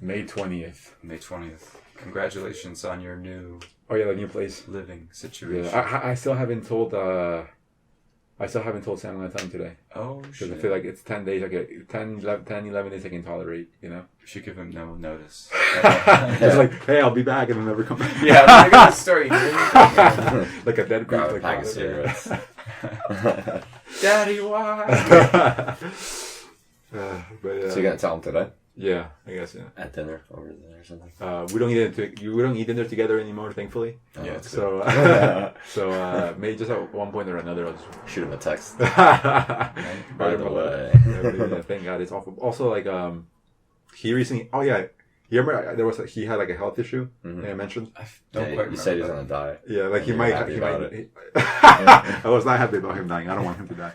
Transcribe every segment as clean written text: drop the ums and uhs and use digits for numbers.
May 20th. May 20th. Congratulations on your new... Oh yeah, the new place. Living situation. Yeah, I still haven't told Sam I'm gonna tell him today. Oh, shit. Because I feel like it's 10 days, 11 days I can tolerate, you know? You should give him no notice. It's like, hey, I'll be back, and then never come back. Yeah, I got a story. Like a dead Grab a like pack of cigarettes. Daddy, why? So you're gonna tell him today? Yeah, I guess, yeah. At dinner over there or something? We don't eat dinner together anymore, thankfully. Oh, Yeah, that's So, maybe just at one point or another, I'll just... Shoot him a text. By the way. Thank God, it's awful. Also, like, he recently... Oh, yeah. You remember he had, like, a health issue? Mm-hmm. I mentioned? You said he was gonna die. Yeah, like, he You're might... happy about it. I was not happy about him dying. I don't want him to die.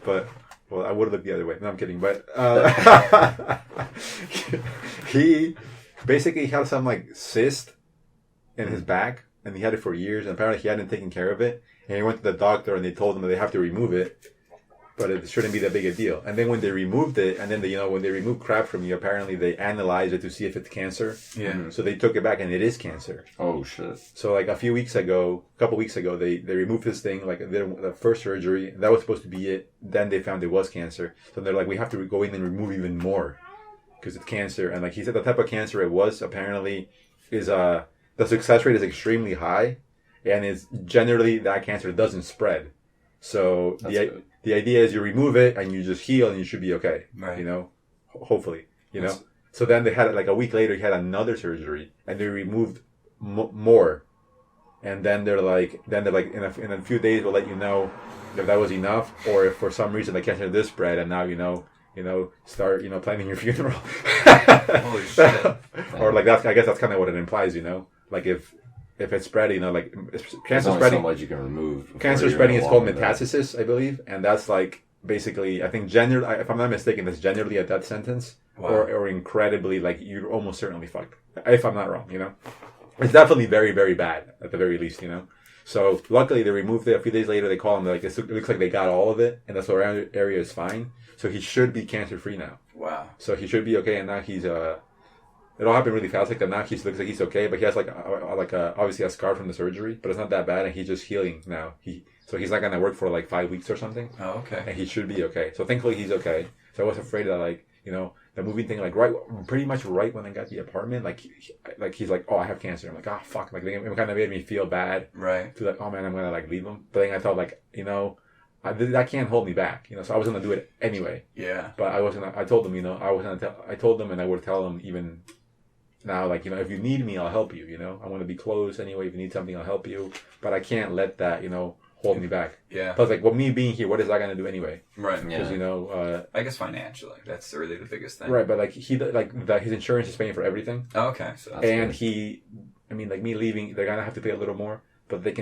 But... Well, I would have looked the other way. No, I'm kidding. But he basically had some like cyst in his back, and he had it for years. And apparently, he hadn't taken care of it. And he went to the doctor, and they told him that they have to remove it, but it shouldn't be that big a deal. And then when they removed it, and then when they remove crap from you, apparently they analyze it to see if it's cancer. Yeah. So they took it back, and it is cancer. Oh shit. So like a couple weeks ago, they removed this thing, like the first surgery. That was supposed to be it. Then they found it was cancer. So they're like, we have to go in and remove even more because it's cancer. And like he said, the type of cancer it was apparently is the success rate is extremely high, and it's generally that cancer doesn't spread. So the idea is you remove it and you just heal and you should be okay. Right. You know, hopefully, you know. So then they had like a week later, he had another surgery and they removed more. And then they're like, in a few days we'll let you know if that was enough or if for some reason the cancer did spread and now start planning your funeral. Holy shit. Or like I guess that's kind of what it implies, you know, like if it's spreading, like cancer spreading. So much you can remove. Cancer spreading is called metastasis, I believe, and that's like basically, I think generally, if I'm not mistaken, that's generally a death sentence. Wow. Or incredibly, like you're almost certainly fucked. If I'm not wrong, you know, it's definitely very, very bad at the very least, you know. So luckily they removed it. A few days later they call him like it looks like they got all of it, and the surrounding area is fine. So he should be cancer free now. Wow. So he should be okay, and now he's it all happened really fast. Like that now he looks like he's okay, but he has obviously a scar from the surgery, but it's not that bad, and he's just healing now. So he's not gonna work for like 5 weeks or something. Oh, okay. And he should be okay. So thankfully he's okay. So I was afraid that the moving thing, like pretty much right when I got the apartment, he's like, oh, I have cancer. I'm like, oh fuck, like it kind of made me feel bad. Right. To like, oh man, I'm gonna like leave him. But then I thought like, that can't hold me back. So I was gonna do it anyway. Yeah. But I wasn't. I told them, I told them, and I would tell them even now, like, if you need me, I'll help you. I want to be close anyway. If you need something, I'll help you. But I can't let that, hold me back. Yeah. Plus, like, me being here, what is that gonna do anyway? Right. Because I guess financially, that's really the biggest thing. Right, but like his insurance is paying for everything. Oh, okay. So and good. Like me leaving, they're gonna have to pay a little more, but he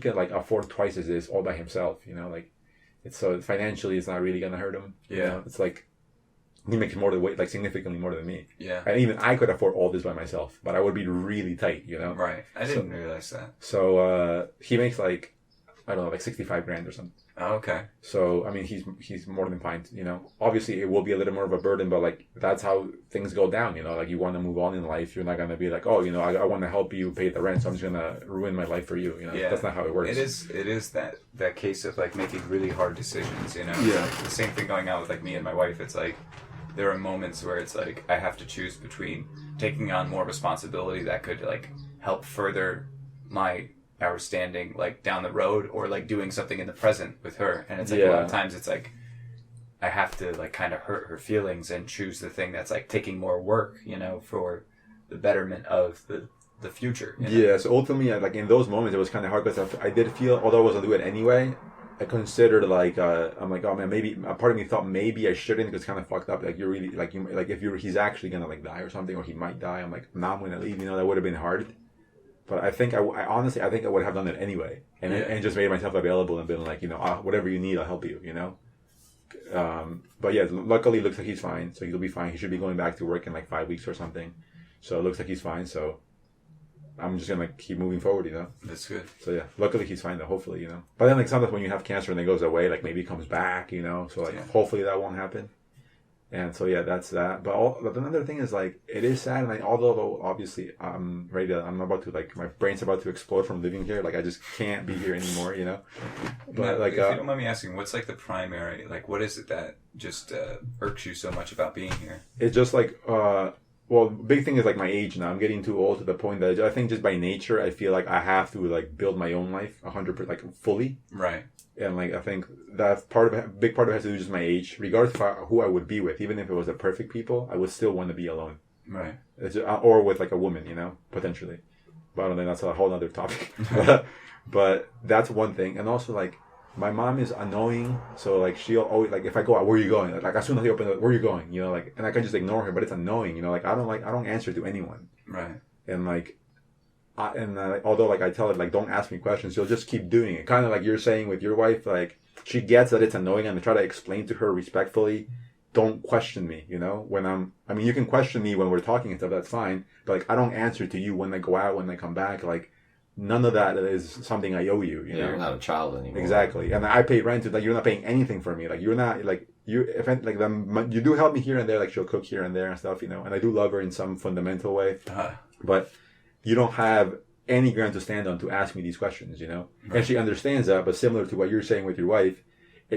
can like afford twice as this all by himself. Like, so financially, it's not really gonna hurt him. Yeah. It's like he makes more than like significantly more than me. Yeah. And even I could afford all this by myself, but I would be really tight. Right. I didn't realize that. So he makes like, I don't know, like $65,000 or something. Oh, okay. So I mean, he's more than fine. Obviously it will be a little more of a burden, but like that's how things go down. Like you want to move on in life. You're not gonna be like, oh, I want to help you pay the rent, so I'm just gonna ruin my life for you. Yeah. That's not how it works. It is that case of like making really hard decisions. Yeah. Like the same thing going on with like me and my wife. It's like there are moments where it's like I have to choose between taking on more responsibility that could like help further our standing like down the road, or like doing something in the present with her. And it's like a lot of times it's like I have to like kind of hurt her feelings and choose the thing that's like taking more work, for the betterment of the future. Yeah, so ultimately, like in those moments, it was kind of hard because I did feel, although I was gonna do it anyway, I considered like I'm like, oh man, maybe a part of me thought maybe I shouldn't because it's kind of fucked up. Like you're really like he's actually gonna like die or something, or he might die. I'm like, now I'm gonna leave. That would have been hard. But I think I honestly I would have done it anyway, and just made myself available and been like, whatever you need, I'll help you. But yeah, luckily it looks like he's fine, so he'll be fine. He should be going back to work in like 5 weeks or something. So it looks like he's fine. So I'm just gonna keep moving forward. That's good. So yeah, luckily he's fine though. Hopefully, But then like sometimes when you have cancer and it goes away, like maybe it comes back. So like hopefully that won't happen. And so yeah, that's that. But another thing is like it is sad, and although obviously I'm about to like my brain's about to explode from living here. Like I just can't be here anymore, you know. But now, if you don't mind me asking, what's like the primary, like what is it that just irks you so much about being here? It's just like well, big thing is like my age now. I'm getting too old to the point that I think just by nature I feel like I have to like build my own life 100% like fully. Right. And like I think that's big part of it has to do with just my age. Regardless of who I would be with, even if it was the perfect people, I would still want to be alone. Right. Or with like a woman, you know, potentially. But I don't think that's a whole other topic. But that's one thing. And also like my mom is annoying, so like she'll always like if I go out, where are you going? Like as soon as I open it, where are you going? You know, like and I can just ignore her, but it's annoying. You know, like I don't answer to anyone. Right. And like. Although like I tell her like don't ask me questions, she'll just keep doing it. Kind of like you're saying with your wife, like she gets that it's annoying, and I try to explain to her respectfully, don't question me. You know, I mean you can question me when we're talking and stuff, that's fine. But like I don't answer to you when I go out, when I come back. Like none of that is something I owe you. You know? You're not a child anymore. Exactly, and I pay rent. Like you're not paying anything for me. Like you're not like you. If like you do help me here and there. Like she'll cook here and there and stuff. You know, and I do love her in some fundamental way. But you don't have any ground to stand on to ask me these questions, you know? Right. And she understands that, but similar to what you're saying with your wife,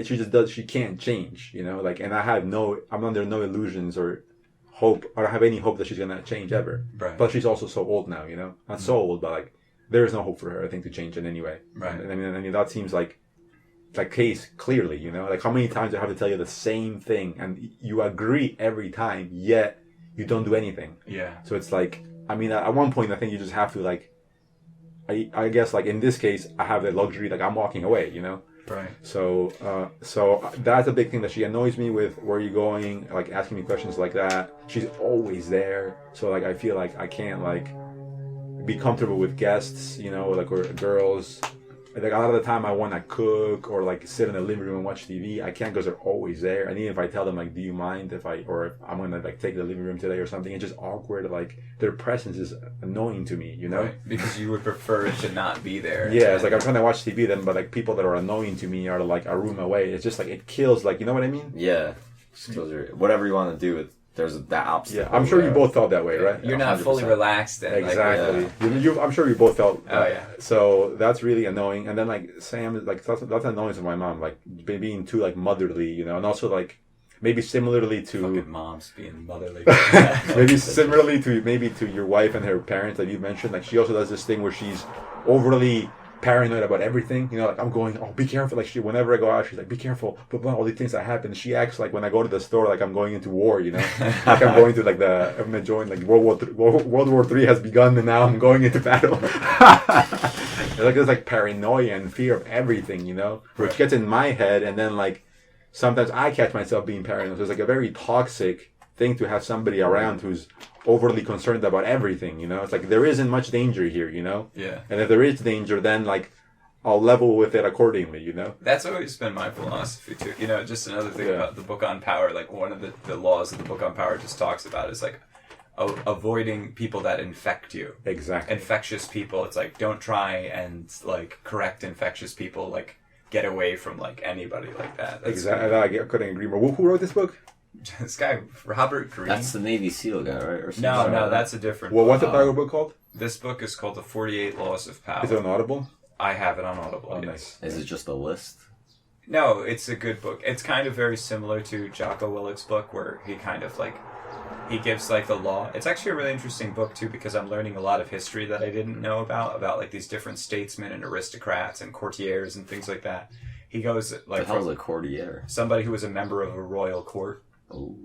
she can't change, you know? Like, and I'm under no illusions or hope, or have any hope that she's gonna change ever. Right. But she's also so old now, you know? Not so old, but like, there is no hope for her, I think, to change in any way. Right. And I mean, that seems like case clearly, you know? Like, how many times do I have to tell you the same thing, and you agree every time, yet you don't do anything? Yeah. So it's like, I mean, at one point, I think you just have to, like, I guess, like, in this case, I have the luxury, like, I'm walking away, you know? Right. So that's a big thing that she annoys me with, where are you going? Like, asking me questions like that. She's always there. So, like, I feel like I can't, like, be comfortable with guests, you know, like, or girls. Like, a lot of the time I want to cook or, like, sit in the living room and watch TV. I can't because they're always there. And even if I tell them, like, do you mind if I'm going to, like, take the living room today or something, it's just awkward. Like, their presence is annoying to me, you know? Right. Because you would prefer it to not be there. Yeah, it's like I'm trying to watch TV then, but, like, people that are annoying to me are, like, a room away. It's just, like, it kills, like, you know what I mean? Yeah. Whatever you want to do, there's that obstacle. Yeah, I'm sure you both felt that way, right? You're not 100%. Fully relaxed. And exactly. Like, I'm sure you both felt that. Oh, yeah. So that's really annoying. And then, like, Sam is, like, that's annoying to my mom, like, being too, like, motherly, you know, and also, like, maybe similarly to... Fucking moms being motherly. Maybe similarly to your wife and her parents that you mentioned. Like, she also does this thing where she's overly paranoid about everything, you know, like, I'm going, oh, be careful, like, whenever I go out, she's like, be careful, but all these things that happen, she acts like when I go to the store, like, I'm going into war, you know, like, I'm going to, like, I'm gonna join, like, World War III has begun, and now I'm going into battle. Like, there's, like, paranoia and fear of everything, you know, which gets in my head, and then, like, sometimes I catch myself being paranoid, so it's, like, a very toxic thing to have somebody around who's overly concerned about everything, you know? It's like, there isn't much danger here, you know? Yeah. And if there is danger, then, like, I'll level with it accordingly, you know? That's always been my philosophy, too. You know, just another thing about the book on power, like, one of the laws of the book on power just talks about is, like, avoiding people that infect you. Exactly. Infectious people, it's like, don't try and, like, correct infectious people, like, get away from, like, anybody like that. That's exactly. I couldn't agree more. Who wrote this book? This guy, Robert Greene. That's the Navy SEAL guy, right? Or no, that's a different book. What's the title book called? This book is called The 48 Laws of Power. Is it on Audible? I have it on Audible, oh, yes. Nice. Is it just a list? No, it's a good book. It's kind of very similar to Jocko Willick's book, where he kind of, like, he gives, like, the law. It's actually a really interesting book, too, because I'm learning a lot of history that I didn't know about, like, these different statesmen and aristocrats and courtiers and things like that. He goes, like... The hell's a courtier? Somebody who was a member of a royal court. Oh.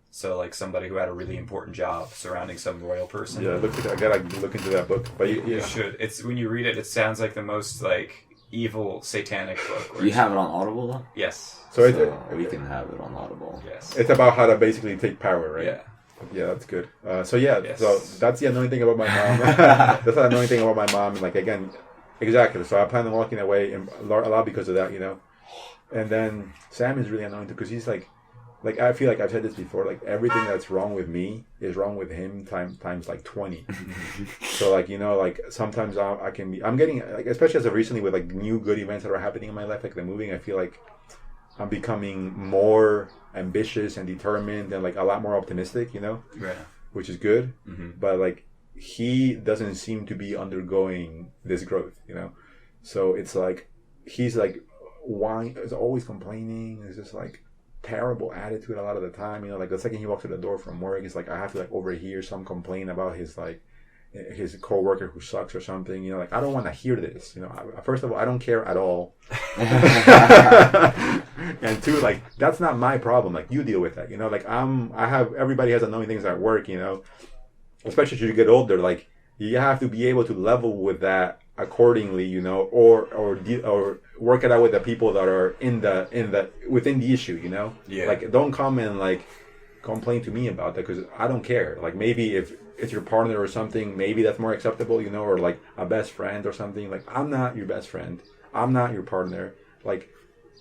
So, like, somebody who had a really important job surrounding some royal person. Yeah, I gotta look into that book. But you should. It's when you read it, it sounds like the most, like, evil, satanic book. You have it on Audible, though? Yes. So we can have it on Audible. Yes. It's about how to basically take power, right? Yeah. Yeah, that's good. So that's the annoying thing about my mom. That's the annoying thing about my mom. And, like, again, exactly. So I plan on walking away a lot because of that, you know. And then Sam is really annoying too, because he's like I feel like I've said this before, like, everything that's wrong with me is wrong with him times like 20. So, like, you know, like, sometimes I'm getting, like, especially as of recently with, like, new good events that are happening in my life, like the moving, I feel like I'm becoming more ambitious and determined and like a lot more optimistic, you know, Right. which is good. Mm-hmm. But like he doesn't seem to be undergoing this growth, you know. So it's like he's like is always complaining. It's just like terrible attitude a lot of the time, you know. Like the second he walks to the door from work, it's like I have to like overhear some complaint about his coworker who sucks or something, you know. Like I don't want to hear this, you know. First of all, I don't care at all. And two, like that's not my problem. Like you deal with that, you know. Like everybody has annoying things at work, you know. Especially as you get older, like you have to be able to level with that accordingly, you know, or work it out with the people that are within the issue, you know. Yeah. Like don't come and like complain to me about that because I don't care. Like maybe if it's your partner or something, maybe that's more acceptable, you know, or like a best friend or something. Like I'm not your best friend. I'm not your partner. Like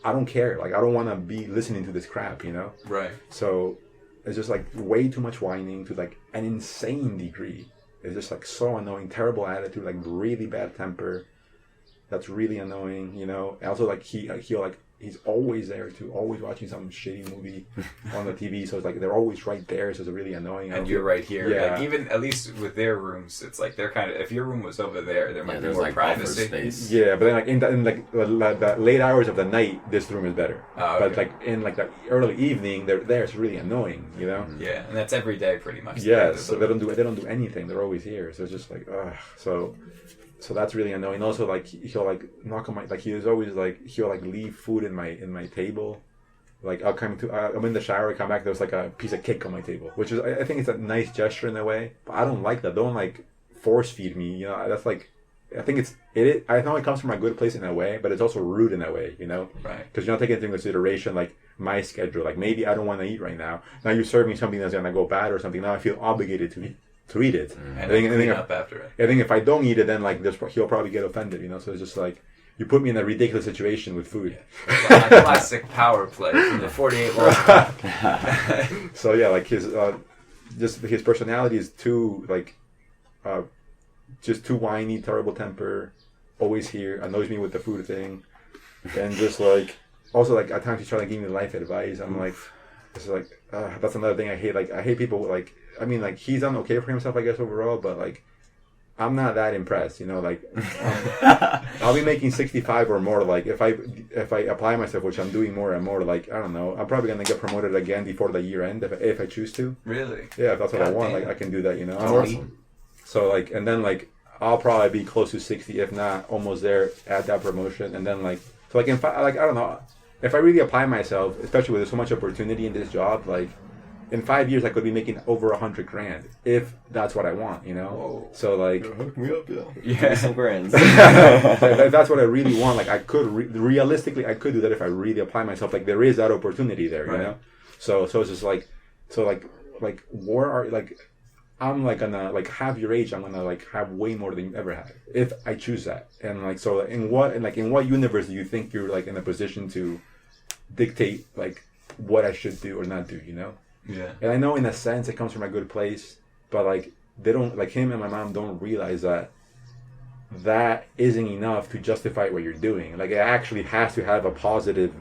I don't care. Like I don't want to be listening to this crap, you know. Right. So it's just like way too much whining to like an insane degree. It's just like so annoying, terrible attitude, like really bad temper. That's really annoying, you know. Also, like he's always there too, always watching some shitty movie on the TV. So it's like they're always right there. So it's really annoying. And you're right here. Yeah. Like, even at least with their rooms, it's like they're kind of. If your room was over there, there might be there's more like buffer privacy. space. Yeah, but then like in the late hours of the night, this room is better. Oh, But okay. like in like the early evening, they're there. It's really annoying, you know. Yeah, and that's every day pretty much. Yes, so they don't do anything. They're always here. So it's just like, ugh. So that's really annoying. Also, like he'll like knock on my like he'll like leave food in my table. Like I'm in the shower, I come back, there's like a piece of cake on my table, which is I think it's a nice gesture in a way, but I don't like that. Don't like force feed me, you know. That's like I think I know it comes from a good place in a way, but it's also rude in a way, you know. Right. Because you're not taking into consideration like my schedule. Like maybe I don't want to eat right now. Now you serve me something that's gonna go bad or something. Now I feel obligated to eat it. And then clean up after it. I think if I don't eat it, then like he'll probably get offended, you know. So it's just like you put me in a ridiculous situation with food. A classic power play from the 48 Laws. So yeah, like his personality is too like just too whiny, terrible temper, always here, annoys me with the food thing, and just like also like at times he's trying to give me life advice. I'm like, it's like that's another thing I hate. Like I hate people like. I mean, like, he's done okay for himself, I guess, overall, but, like, I'm not that impressed, you know, like, I'll be making 65 or more, like, if I apply myself, which I'm doing more and more, like, I don't know, I'm probably going to get promoted again before the year end, if I choose to. Really? Yeah, if that's what I want, damn. like, I can do that, you know. Awesome. So, like, and then, like, I'll probably be close to 60, if not almost there at that promotion, and then, like, so, like, I don't know, if I really apply myself, especially with so much opportunity in this job, like, in 5 years, I could be making over $100,000 if that's what I want, you know. Whoa. So like, Hook me up, yo. Yeah. Give me some brands. if that's what I really want. Like, I could realistically, I could do that if I really apply myself. Like, there is that opportunity there, Right. you know. So it's just like, where are like, I'm like gonna like half your age. I'm gonna like have way more than you ever had if I choose that. And like, so in what universe do you think you're like in a position to dictate like what I should do or not do? You know. Yeah. And I know in a sense it comes from a good place, but like they don't, like him and my mom don't realize that isn't enough to justify what you're doing. Like it actually has to have a positive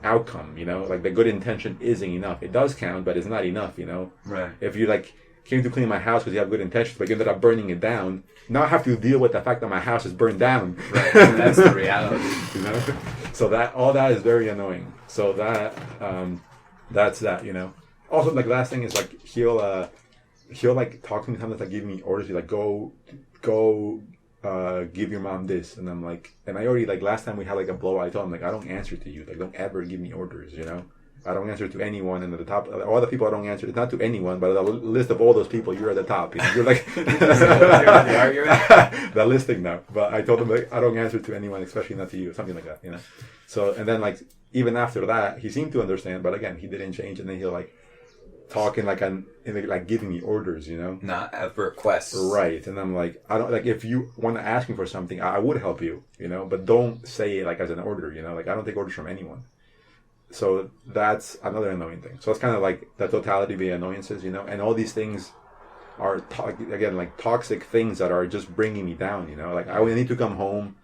outcome, you know? Like the good intention isn't enough. It does count, but it's not enough, you know? Right. If you like came to clean my house because you have good intentions, but you ended up burning it down, now I have to deal with the fact that my house is burned down. Right. That's the reality. You know? So that, all that is very annoying. So that, that's that, you know? Also, like, last thing is, like, he'll like, talk to me sometimes, like, give me orders. He's like, go, give your mom this. And I'm like, and I already, like, last time we had, like, a blowout, I told him, like, I don't answer to you. Like, don't ever give me orders, you know? I don't answer to anyone. And at the top, all the people I don't answer, it's not to anyone, but the list of all those people, you're at the top. You know? You're like, the argument? the listing now. But I told him, like, I don't answer to anyone, especially not to you, something like that, you know? So, and then, like, even after that, he seemed to understand, but again, he didn't change. And then he'll, like, talking like like giving me orders, you know, not at requests, right? And I'm like, I don't like, if you want to ask me for something, I would help you, you know, but don't say it like as an order, you know, like I don't take orders from anyone. So that's another annoying thing. So it's kind of like the totality of the annoyances, you know, and all these things are again like toxic things that are just bringing me down, you know. Like I need to come home.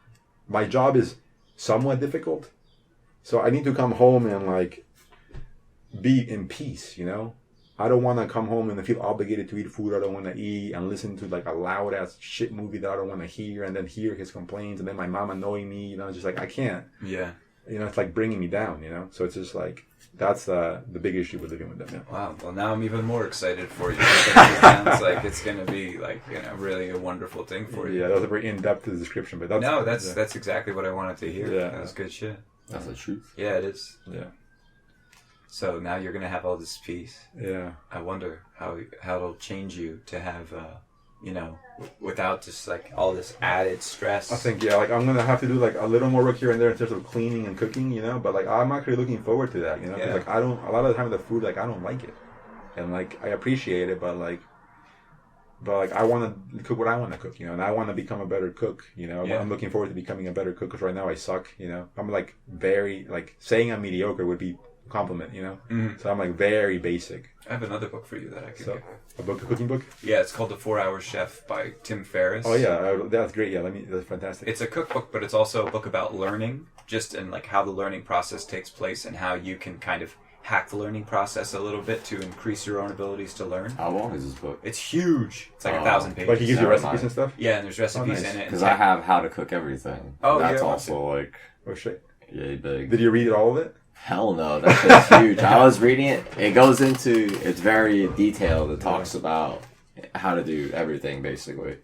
My job is somewhat difficult, So I need to come home and like be in peace, you know. I don't want to come home and feel obligated to eat food I don't want to eat and listen to like a loud ass shit movie that I don't want to hear and then hear his complaints and then my mom annoying me, you know, just like I can't. Yeah. You know, it's like bringing me down, you know. So it's just like that's the big issue with living with them. Yeah. Wow. Well, now I'm even more excited for you. It sounds like it's going to be like, you know, really a wonderful thing for you. Yeah, that was a very in-depth description, but that's exactly what I wanted to hear. Yeah. That was good shit. That's the truth. Yeah, it is. yeah, So now you're gonna have all this peace. yeah. I wonder how it'll change you to have, you know, without just like all this added stress. I think like I'm gonna have to do like a little more work here and there in terms of cleaning and cooking, you know. But like I'm actually looking forward to that, you know. 'Cause, Yeah. like I don't a lot of the time the food like I don't like it, and like I appreciate it, but like I want to cook what I want to cook, you know, and I want to become a better cook, you know. Yeah. I'm looking forward to becoming a better cook because right now I suck, you know. I'm like very like saying I'm mediocre would be a compliment, you know. Mhm. So I'm like very basic. I have another book for you that I could So give. a book, a cooking book. Yeah, it's called The 4-Hour Chef by Tim Ferriss. Oh yeah, that's great. Yeah, that's fantastic. It's a cookbook, but it's also a book about learning, just in like how the learning process takes place and how you can kind of hack the learning process a little bit to increase your own abilities to learn. How long is this book? It's huge. It's like Oh. 1,000 pages. Like he gives you Never recipes mind. and stuff. Yeah, and there's recipes nice. in it. Because I have How to Cook Everything. Oh, That's yeah, also like Oh shit! yay big. Did you read all of it? Hell no, that shit's huge. I was reading it. It goes into, it's very detailed. It talks about how to do everything basically.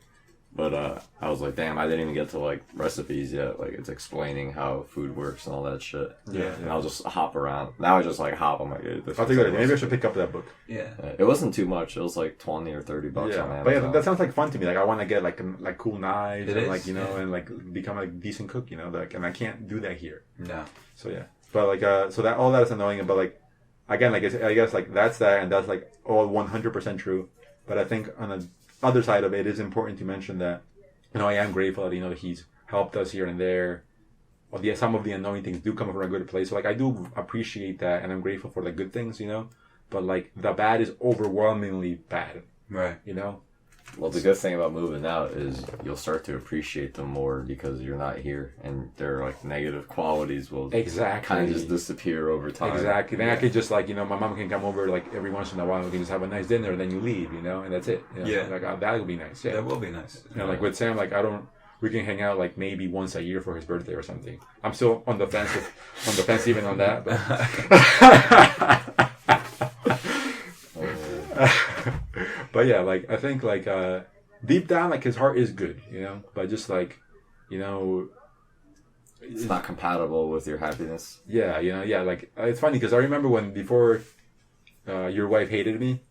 But I was like, damn, I didn't even get to like recipes yet. Like it's explaining how food works and all that shit. Yeah. And I'll just hop around. Now I just like hop. I'm like, this I'll take that. Maybe I should pick up that book. Yeah. It wasn't too much. It was like $20 or $30 on Yeah, Amazon. but yeah, that sounds like fun to me. Like I want to get like cool knives It and is, like you know yeah. and like become a decent cook, you know. Like and I can't do that here. No. So yeah, but like so that all that is annoying. But like again, like I guess like that's that and that's like all 100% true. But I think on the other side of it, it is important to mention that you know I am grateful that you know that he's helped us here and there. Well, yeah, some of the annoying things do come from a good place. So like I do appreciate that, and I'm grateful for the good things, you know. But like the bad is overwhelmingly bad, Right. you know. Well, the good thing about moving out is you'll start to appreciate them more because you're not here, and their like negative qualities will Exactly. kind of just disappear over time. Exactly. Then I could just like you know my mom can come over like every once in a while and we can just have a nice dinner and then you leave, you know, and that's it. You know? Yeah. Like that would be nice. Yeah. That will be nice. You know, like with Sam, like we can hang out like maybe once a year for his birthday or something. I'm still on the fence even on that. But yeah, like I think like deep down like his heart is good, you know, but just like you know It's not compatible with your happiness. yeah, you know, yeah, like it's funny because I remember when before your wife hated me,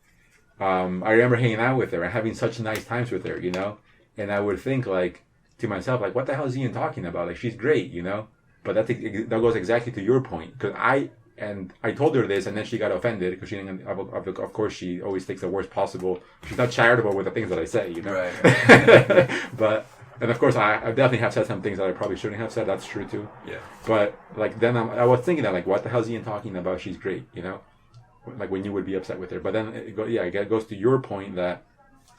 I remember hanging out with her and having such nice times with her, you know, and I would think like to myself like, what the hell is Ian talking about? Like she's great, you know, but that goes exactly to your point because I told her this and then she got offended because she didn't. Of course, she always takes the worst possible. She's not charitable with the things that I say, you know. Right. But and of course, I definitely have said some things that I probably shouldn't have said. That's true too. Yeah. But like then I was thinking that like, what the hell is Ian talking about? She's great, you know. Like when you would be upset with her. But then it goes to your point that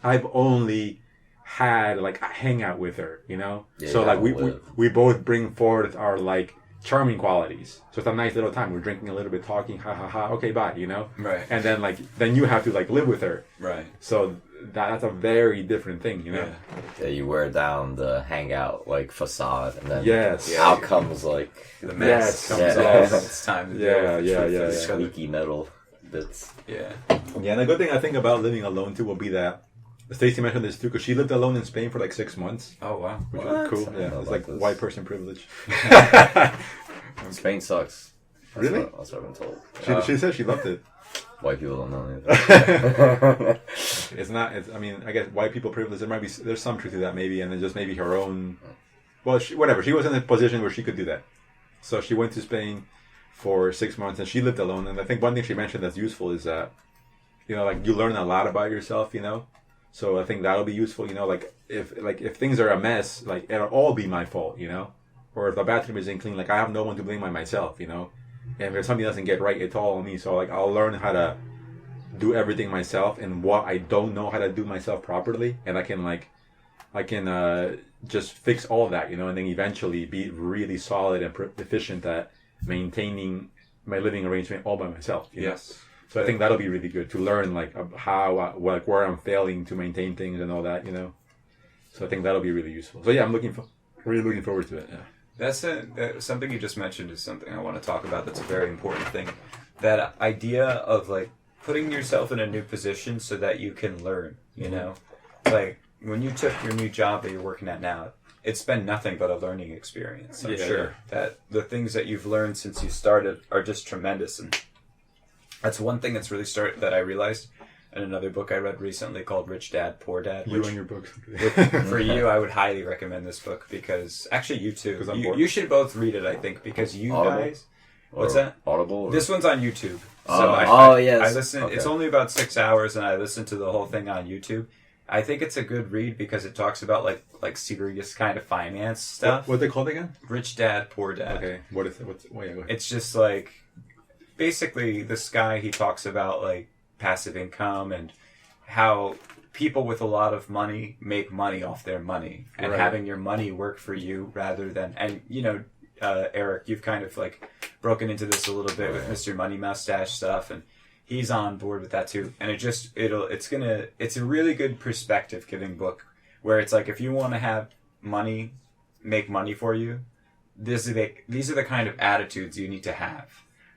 I've only had like a hangout with her, you know. Yeah, so you like haven't we both bring forth our like charming qualities. So it's a nice little time. We're drinking a little bit, talking, ha ha ha. Okay, bye, you know. Right. And then then you have to like live with her. Right. So that's a very different thing, you know. Yeah. Yeah, you wear down the hangout like facade, and then Yes. out comes like The mess Yes, comes yes. off. It's time to deal Yeah, with the yeah, truth yeah, of yeah. each other. squeaky metal bits. Yeah. Yeah, and the good thing I think about living alone too will be that Stacey mentioned this too because she lived alone in Spain for like 6 months, Oh wow. which What? was cool. I didn't Yeah, know it's about like this. white person privilege. Spain sucks. That's Really? That's what I've been told. She said she loved it. White people don't know anything. It's not. I mean, I guess white people privilege. There's some truth to that maybe, and then just maybe her own. Well, whatever. She was in a position where she could do that, so she went to Spain for 6 months, and she lived alone. And I think one thing she mentioned that's useful is that, you know, like you learn a lot about yourself, you know. So I think that'll be useful, you know. Like if things are a mess, like it'll all be my fault, you know. Or if the bathroom isn't clean, like I have no one to blame but myself, you know. And if something doesn't get right, it's all on me. So like I'll learn how to do everything myself and what I don't know how to do myself properly, and I can just fix all that, you know, and then eventually be really solid and efficient at maintaining my living arrangement all by myself. You know? Yes. So I think that'll be really good to learn like how like where I'm failing to maintain things and all that. You know. So I think that'll be really useful. So yeah, I'm really looking forward to it. Yeah. That's something you just mentioned is something I want to talk about. That's a very important thing. That idea of like putting yourself in a new position so that you can learn. You know, like when you took your new job that you're working at now, it's been nothing but a learning experience. I'm sure that the things that you've learned since you started are just tremendous, and that's one thing that's really that I realized in another book I read recently called Rich Dad, Poor Dad. You and your books. For you, I would highly recommend this book because actually you too. 'Cause I'm You should both read it, I think, because you Audible? guys. What's that? Audible? Or? This one's on YouTube. Yes. I listen. Okay. It's only about 6 hours, and I listened to the whole thing on YouTube. I think it's a good read because it talks about like serious kind of finance stuff. What they called again? Rich Dad, Poor Dad. Okay. What is it? Go ahead. It's just like basically this guy, he talks about like passive income and how people with a lot of money make money off their money, and Right. having your money work for you rather than, and you know, Eric, you've kind of like broken into this a little bit with Mr. Money Mustache stuff, and he's on board with that too. And it's a really good perspective giving book where it's like, if you want to have money make money for you, these are the kind of attitudes you need to have.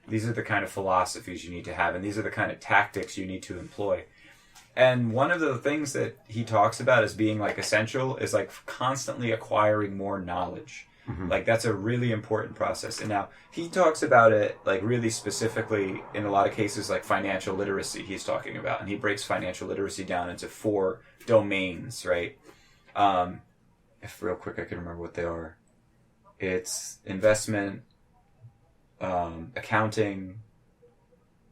These are the kind of philosophies you need to have, and these are the kind of tactics you need to employ. And one of the things that he talks about as being like essential is like constantly acquiring more knowledge. Mm-hmm. Like that's a really important process. And now he talks about it like really specifically in a lot of cases like financial literacy he's talking about. And he breaks financial literacy down into 4 domains, right? If real quick I can remember what they are. It's investment, accounting,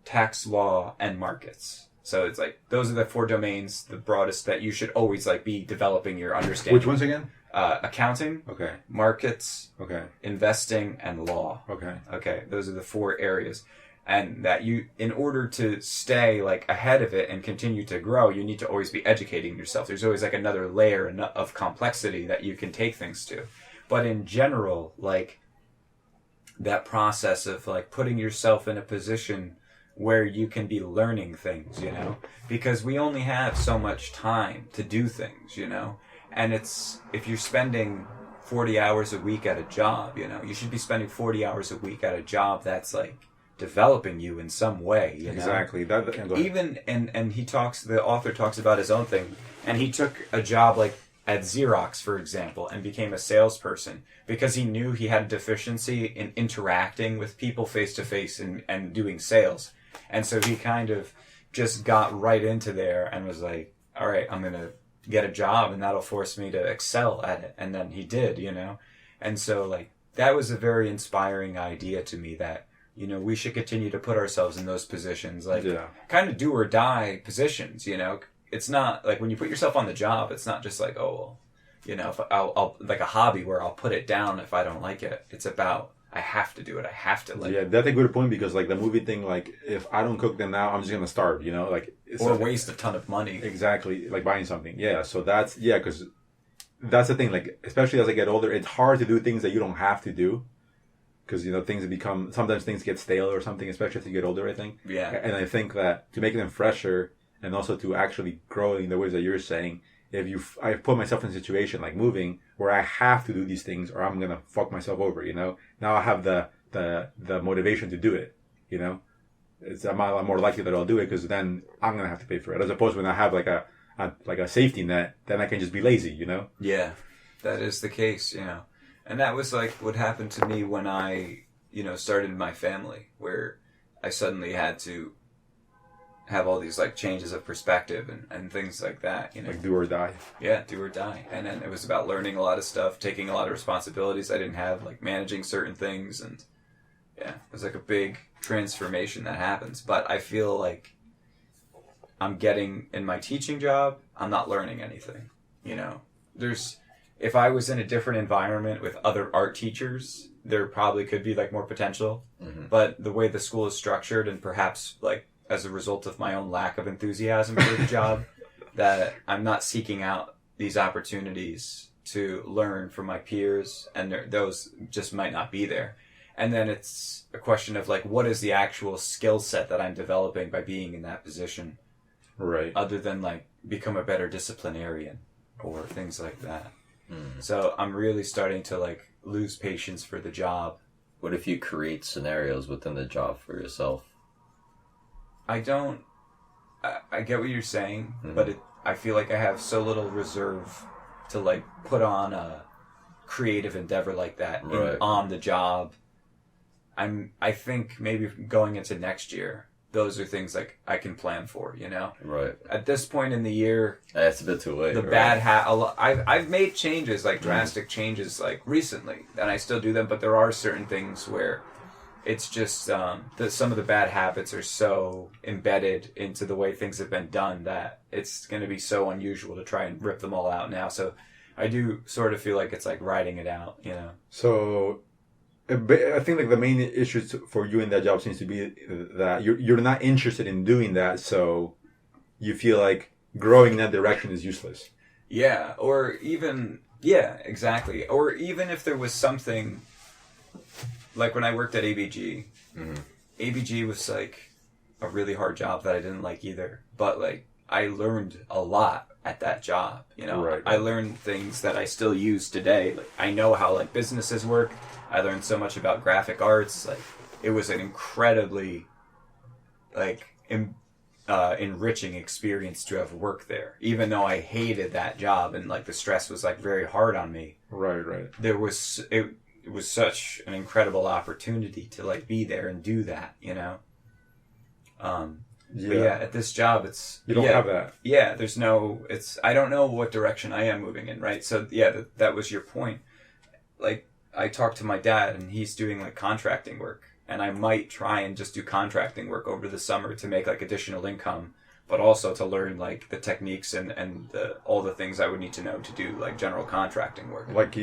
tax law, and markets. So it's like those are the 4 domains, the broadest that you should always like be developing your understanding. Which ones again? Accounting, Okay. markets, Okay. investing, and law. Okay. Okay, those are the 4 areas. And that you, in order to stay like ahead of it and continue to grow, you need to always be educating yourself. There's always like another layer of complexity that you can take things to. But in general, like that process of like putting yourself in a position where you can be learning things, you know, because we only have so much time to do things, you know, and it's, if you're spending 40 hours a week at a job, you know, you should be spending 40 hours a week at a job that's like developing you in some way, you know? Exactly. Go ahead. Even, and the author talks about his own thing, and he took a job like at Xerox, for example, and became a salesperson because he knew he had a deficiency in interacting with people face to face and doing sales. And so he kind of just got right into there and was like, all right, I'm going to get a job and that'll force me to excel at it. And then he did, you know? And so like, that was a very inspiring idea to me that, you know, we should continue to put ourselves in those positions, like kind of do or die positions, you know? It's not like when you put yourself on the job, it's not just like, oh, well, you know, if I'll like a hobby where I'll put it down if I don't like it. It's about, I have to do it. I have to like it. That's a good point because like the movie thing, like if I don't cook them now, I'm just going to starve, you know, like. Or waste a ton of money. Exactly. Like buying something. Yeah. So that's, because that's the thing. Like, especially as I get older, it's hard to do things that you don't have to do. Because, you know, sometimes things get stale or something, especially as you get older, I think. Yeah. And I think that to make them fresher and also to actually grow in the ways that you're saying, I put myself in a situation like moving where I have to do these things or I'm going to fuck myself over, you know? Now I have the motivation to do it, you know? I'm a lot more likely that I'll do it because then I'm going to have to pay for it. As opposed to when I have like a safety net, then I can just be lazy, you know? Yeah, that is the case, you know? And that was like what happened to me when I, you know, started my family, where I suddenly had to have all these like changes of perspective and things like that, you know. Like do or die. Yeah, do or die. And then it was about learning a lot of stuff, taking a lot of responsibilities I didn't have, like managing certain things, and yeah, it was like a big transformation that happens. But I feel like I'm getting in my teaching job, I'm not learning anything, you know. If I was in a different environment with other art teachers, there probably could be like more potential. Mm-hmm. But the way the school is structured, and perhaps like as a result of my own lack of enthusiasm for the job, that I'm not seeking out these opportunities to learn from my peers, and those just might not be there. And then it's a question of like, what is the actual skill set that I'm developing by being in that position, Right. other than like become a better disciplinarian or things like that. So I'm really starting to like lose patience for the job. What if you create scenarios within the job for yourself? I don't. I get what you're saying, but I feel like I have so little reserve to like put on a creative endeavor like that Right. on the job. I think maybe going into next year, those are things like I can plan for. You know, Right. at this point in the year, That's a bit too late. the right? bad I've made changes, like drastic changes, like recently, and I still do them. But there are certain things where it's just that some of the bad habits are so embedded into the way things have been done that it's going to be so unusual to try and rip them all out now. So I do sort of feel like it's like writing it out, you know. So, I think like the main issue for you in that job seems to be that you're not interested in doing that, so you feel like growing in that direction is useless. Yeah, or even yeah, exactly. Or even if there was something like when I worked at ABG, ABG was like a really hard job that I didn't like either. But like I learned a lot at that job, you know. Right. I learned things that I still use today. Like I know how like businesses work. I learned so much about graphic arts. Like it was an incredibly like enriching experience to have worked there. Even though I hated that job and like the stress was like very hard on me. Right. Right. There was it was such an incredible opportunity to like be there and do that, you know. But yeah, at this job, it's You don't have that. Yeah, there's no. It's I don't know what direction I am moving in, right? So yeah, that was your point. Like I talked to my dad, and he's doing like contracting work, and I might try and just do contracting work over the summer to make like additional income, but also to learn like the techniques and all the things I would need to know to do like general contracting work. Like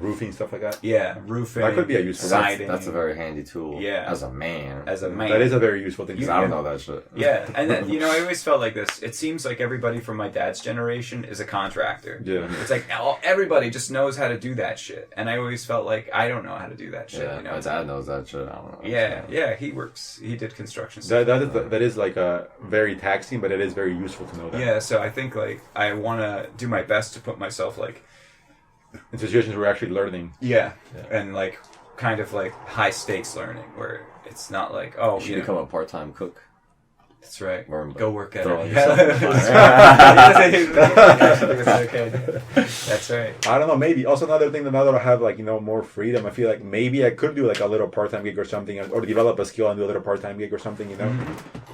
roofing, stuff like that. Yeah, roofing. That could be a useful. siding. That's a very handy tool. Yeah. As a man. As a man. That is a very useful thing. Because I don't know that shit. Yeah, and then, you know, I always felt like this. It seems like everybody from my dad's generation is a contractor. Yeah. It's like everybody just knows how to do that shit. And I always felt like I don't know how to do that shit. Yeah, you know? my dad knows that shit. I don't know. Yeah, he did construction stuff. That is like a very taxing, but it is very useful to know that. Yeah, so I think like I want to do my best to put myself like In situations where we're actually learning. yeah, and like kind of like high stakes learning where it's not like You should become a part-time cook. that's right. Or Go work at throw it. yourself in the That's right. I don't know. Maybe also another thing that now that I have like more freedom, I feel like maybe I could do like a little part-time gig or something, or develop a skill and do a little part-time gig or something.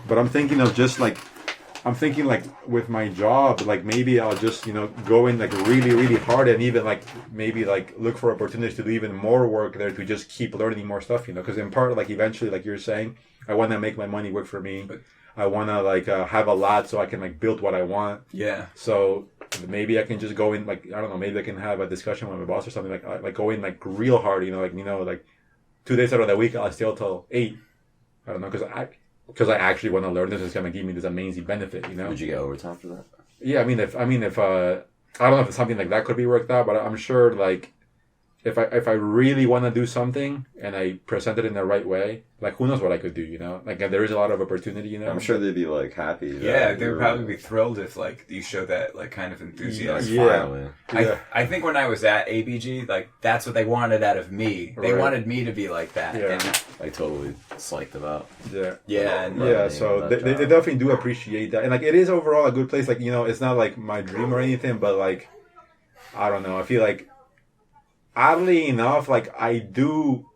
But I'm thinking of just like. I'm thinking like with my job, like maybe I'll just, go in like really, really hard and even like maybe like look for opportunities to do even more work there to just keep learning more stuff, because in part, like eventually, like you're saying, I want to make my money work for me. I want to like have a lot so I can like build what I want. Yeah. So maybe I can just go in like, I don't know, maybe I can have a discussion with my boss or something like go in like real hard, like 2 days out of the week, I'll stay till 8. I don't know, because I actually want to learn this. It's gonna give me this amazing benefit, Would you get overtime for that? Yeah, I mean, if I don't know if something like that could be worked out, but I'm sure like if I really want to do something and I present it in the right way, like who knows what I could do, like there is a lot of opportunity, I'm sure they'd be like happy. Yeah, they'd probably be thrilled if like you show that like kind of enthusiasm. Finally. I think when I was at ABG, like that's what they wanted out of me. They Right. wanted me to be like that. Yeah. And, Like totally psyched about. yeah, and Yeah, so they definitely do appreciate that, and like it is overall a good place. Like it's not like my dream or anything, but like I don't know. I feel like oddly enough, like I do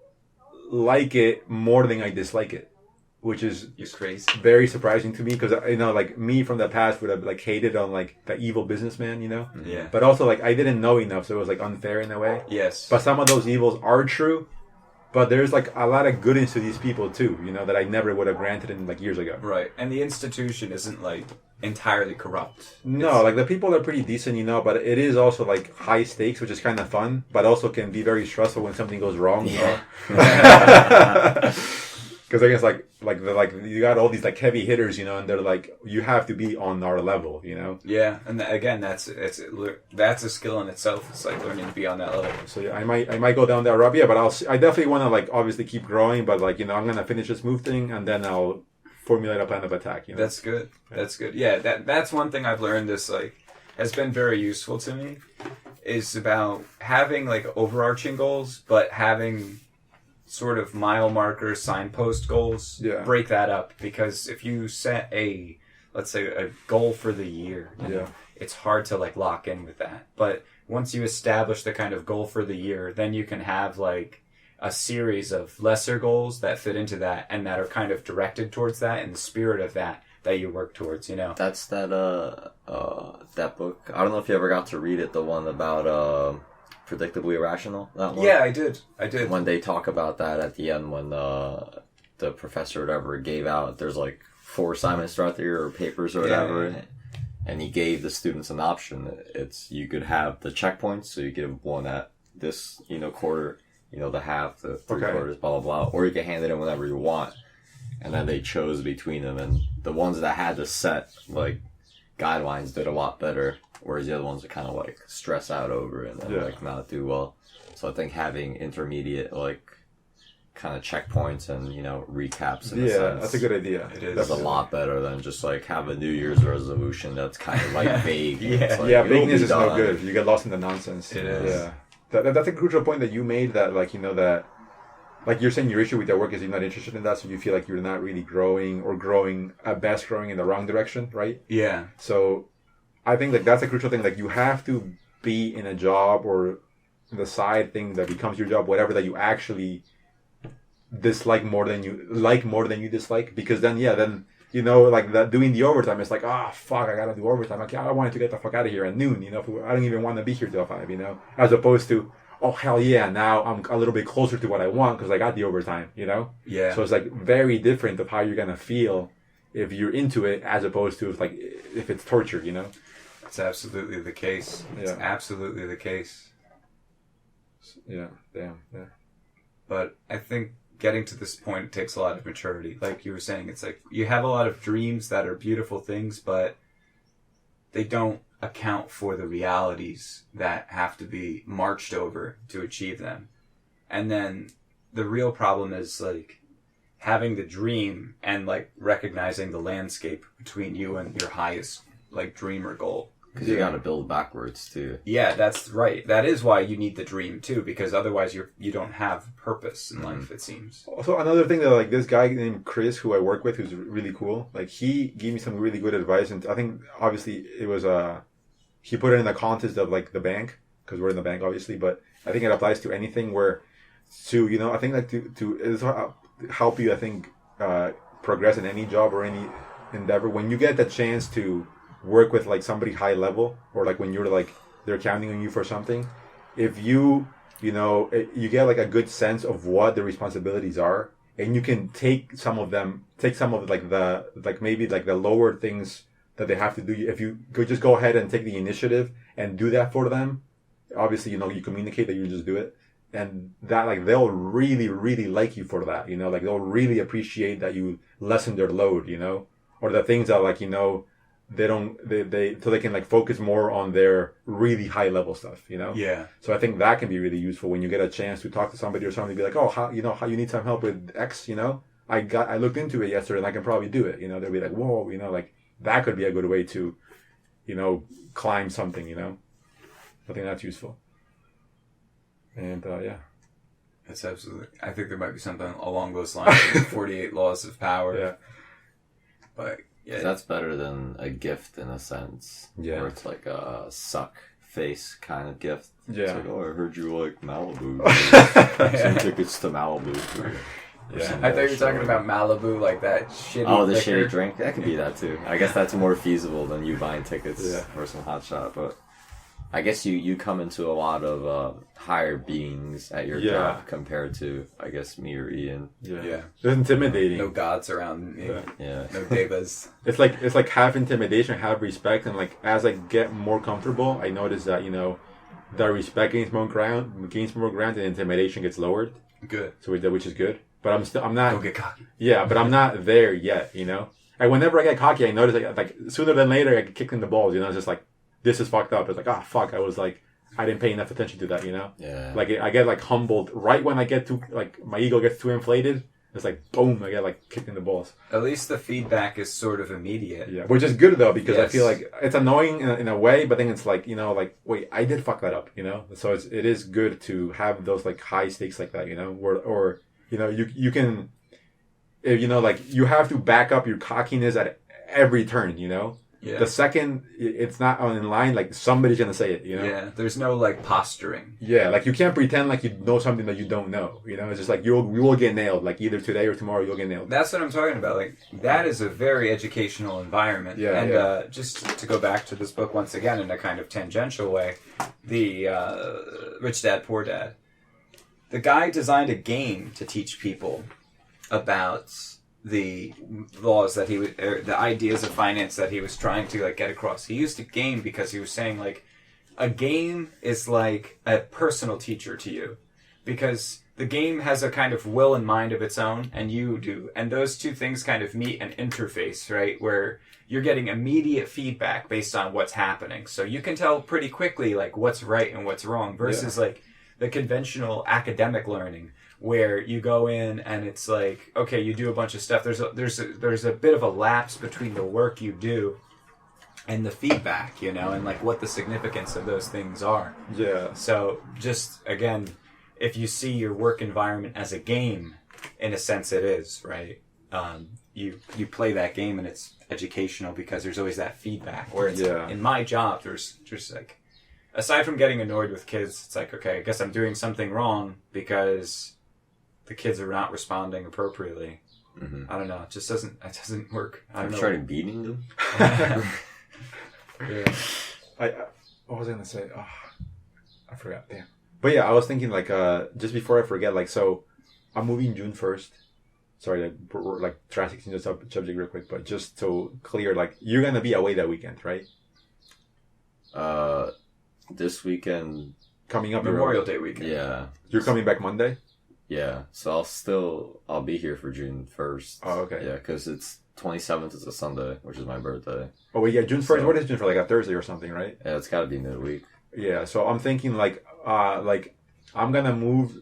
like it more than I dislike it, which is you're crazy. very surprising to me because like me from the past would have like hated on like the evil businessman, Yeah. but also like I didn't know enough, so it was like unfair in a way. Yes. But some of those evils are true. But there's like a lot of goodness to these people too, that I never would have granted in like years ago. Right, and the institution isn't like entirely corrupt. No, like the people are pretty decent, but it is also like high stakes, which is kind of fun, but also can be very stressful when something goes wrong. Yeah. Because I guess like you got all these like heavy hitters, you know, and they're like you have to be on our level, you know. Yeah, and again, that's a skill in itself. It's like learning to be on that level. So yeah, I might go down that route, yeah. But I definitely want to like obviously keep growing, but like, you know, I'm gonna finish this move thing and then I'll formulate a plan of attack. You know, That's good. That's good. Yeah, that's one thing I've learned. This like has been very useful to me. Is about having like overarching goals, but having sort of mile marker signpost goals. Yeah. Break that up, because if you set let's say a goal for the year, you know, it's hard to like lock in with that. But once you establish the kind of goal for the year, then you can have like a series of lesser goals that fit into that and that are kind of directed towards that in the spirit of that you work towards, you know. That's that book. I don't know if you ever got to read it, the one about Predictably Irrational. That one. Yeah, I did. When they talk about that at the end, when the professor or whatever gave out, there's like 4 assignments throughout the year or papers or whatever, and he gave the students an option. It's you could have the checkpoints, so you give one at this, you know, quarter, you know, the half, the 3/4, blah blah blah, or you can hand it in whenever you want. And then they chose between them, and the ones that had the set like guidelines did a lot better, whereas the other ones are kind of like stress out over it and then like not do well. So I think having intermediate like kind of checkpoints and, you know, recaps in a sense, that's a good idea. It is. That's a lot better than just like have a New Year's resolution that's kind of like vague. Yeah. Like, Vagueness is no good. You get lost in the nonsense. It is. Yeah. That's a crucial point that you made, that like, you know, that like you're saying your issue with your work is you're not interested in that, so you feel like you're not really growing, or growing at best growing in the wrong direction, right? Yeah. So I think like that's a crucial thing. Like you have to be in a job or the side thing that becomes your job, whatever, that you actually dislike more than you dislike, because then you know, like that doing the overtime, it's like, fuck, I gotta do overtime. I wanted to get the fuck out of here at noon, you know, I don't even want to be here till 5, you know, as opposed to, oh hell yeah, now I'm a little bit closer to what I want because I got the overtime, you know. Yeah. So it's like very different of how you're gonna feel if you're into it, as opposed to if it's torture, you know. It's absolutely the case. It's absolutely the case. Yeah. Damn. Yeah. But I think getting to this point takes a lot of maturity. Like you were saying, it's like you have a lot of dreams that are beautiful things, but they don't account for the realities that have to be marched over to achieve them. And then the real problem is like having the dream and like recognizing the landscape between you and your highest like dream or goal. Because you got to build backwards too. Yeah, that's right. That is why you need the dream too, because otherwise you don't have purpose in life, it seems. Also, another thing that like this guy named Chris, who I work with, who's really cool, like he gave me some really good advice, and I think obviously it was he put it in the context of like the bank, because we're in the bank obviously, but I think it applies to anything where you know, I think like to help you, I think progress in any job or any endeavor, when you get the chance to work with like somebody high level, or like when you're like they're counting on you for something, if you know, you get like a good sense of what the responsibilities are, and you can take some of like the like maybe like the lower things that they have to do. If you could just go ahead and take the initiative and do that for them, obviously, you know, you communicate that you just do it, and that like they'll really really like you for that, you know, like they'll really appreciate that you lessen their load, you know, or the things that like, you know, they so they can like focus more on their really high level stuff, you know. Yeah. So I think that can be really useful when you get a chance to talk to somebody or somebody, be like, oh, how you need some help with X, you know, I looked into it yesterday and I can probably do it, you know. They'll be like, whoa, you know, like that could be a good way to, you know, climb something, you know. I think that's useful. And yeah, That's absolutely. I think there might be something along those lines. 48 laws of power. yeah. But yeah, That's better than a gift in a sense. Yeah. Where it's like a suck face kind of gift. Yeah. It's like, oh, I heard you like Malibu. Some tickets to Malibu. Yeah. I thought you were talking about Malibu, like that shitty. Oh, the liquor. shitty drink? That could be that too. I guess that's more feasible than you buying tickets Yeah. for some hot shot. But I guess you come into a lot of higher beings at your job compared to, I guess, me or Ian. Yeah. It's intimidating. No gods around me. Yeah. No devas. It's like half intimidation, half respect, and like as I get more comfortable, I notice that, you know, the respect gains more ground, and intimidation gets lowered. Good. So which is good. but I'm not. Don't get cocky. Yeah, but I'm not there yet. You know, and whenever I get cocky, I notice like sooner than later I get kicked in the balls. You know, it's just like this is fucked up. It's like fuck, I was like I didn't pay enough attention to that. You know, Yeah. like I get like humbled right when I get too like my ego gets too inflated. It's like boom, I get like kicked in the balls. At least the feedback is sort of immediate. Yeah, which is good though because I Yes. feel like it's annoying in a way, but then it's like like wait, I did fuck that up, So it is good to have those like high stakes like that, or you can, if, like you have to back up your cockiness at every turn, Yeah. The second it's not on in line, like somebody's gonna say it, Yeah. There's no like posturing. Yeah, like you can't pretend like you know something that you don't know, It's just like you will get nailed, like either today or tomorrow you'll get nailed. That's what I'm talking about. Like that is a very educational environment. Yeah, and yeah. Just to go back to this book once again in a kind of tangential way, the Rich Dad Poor Dad. The guy designed a game to teach people about the laws that he would, the ideas of finance that he was trying to like get across. He used a game because he was saying like, a game is like a personal teacher to you, because the game has a kind of will and mind of its own, and you do, and those two things kind of meet and interface, right? Where you're getting immediate feedback based on what's happening, so you can tell pretty quickly like what's right and what's wrong. Versus like the conventional academic learning, where you go in and it's like, okay, you do a bunch of stuff. There's a bit of a lapse between the work you do and the feedback, and like what the significance of those things are. Yeah. So just again, if you see your work environment as a game, in a sense it is, right? You play that game and it's educational because there's always that feedback. Where it's in my job, there's like, aside from getting annoyed with kids, it's like, okay, I guess I'm doing something wrong because the kids are not responding appropriately. Mm-hmm. I don't know. It doesn't work. I don't Have you know. started beating them? Yeah. What was I gonna say? Oh, I forgot. Damn. But yeah, I was thinking like just before I forget, like, so I'm moving June 1st. Sorry, like drastic change the subject real quick, but just to clear, like, you're gonna be away that weekend, right? This weekend. Coming up, Memorial Day weekend. Yeah. You're coming back Monday. Yeah. So I'll be here for June 1st. Oh, okay. Yeah, because it's 27th is a Sunday, which is my birthday. Oh wait, yeah, June 1st. So- What is June for? Like a Thursday or something, right? Yeah, it's got to be midweek. Yeah. So I'm thinking like I'm gonna move.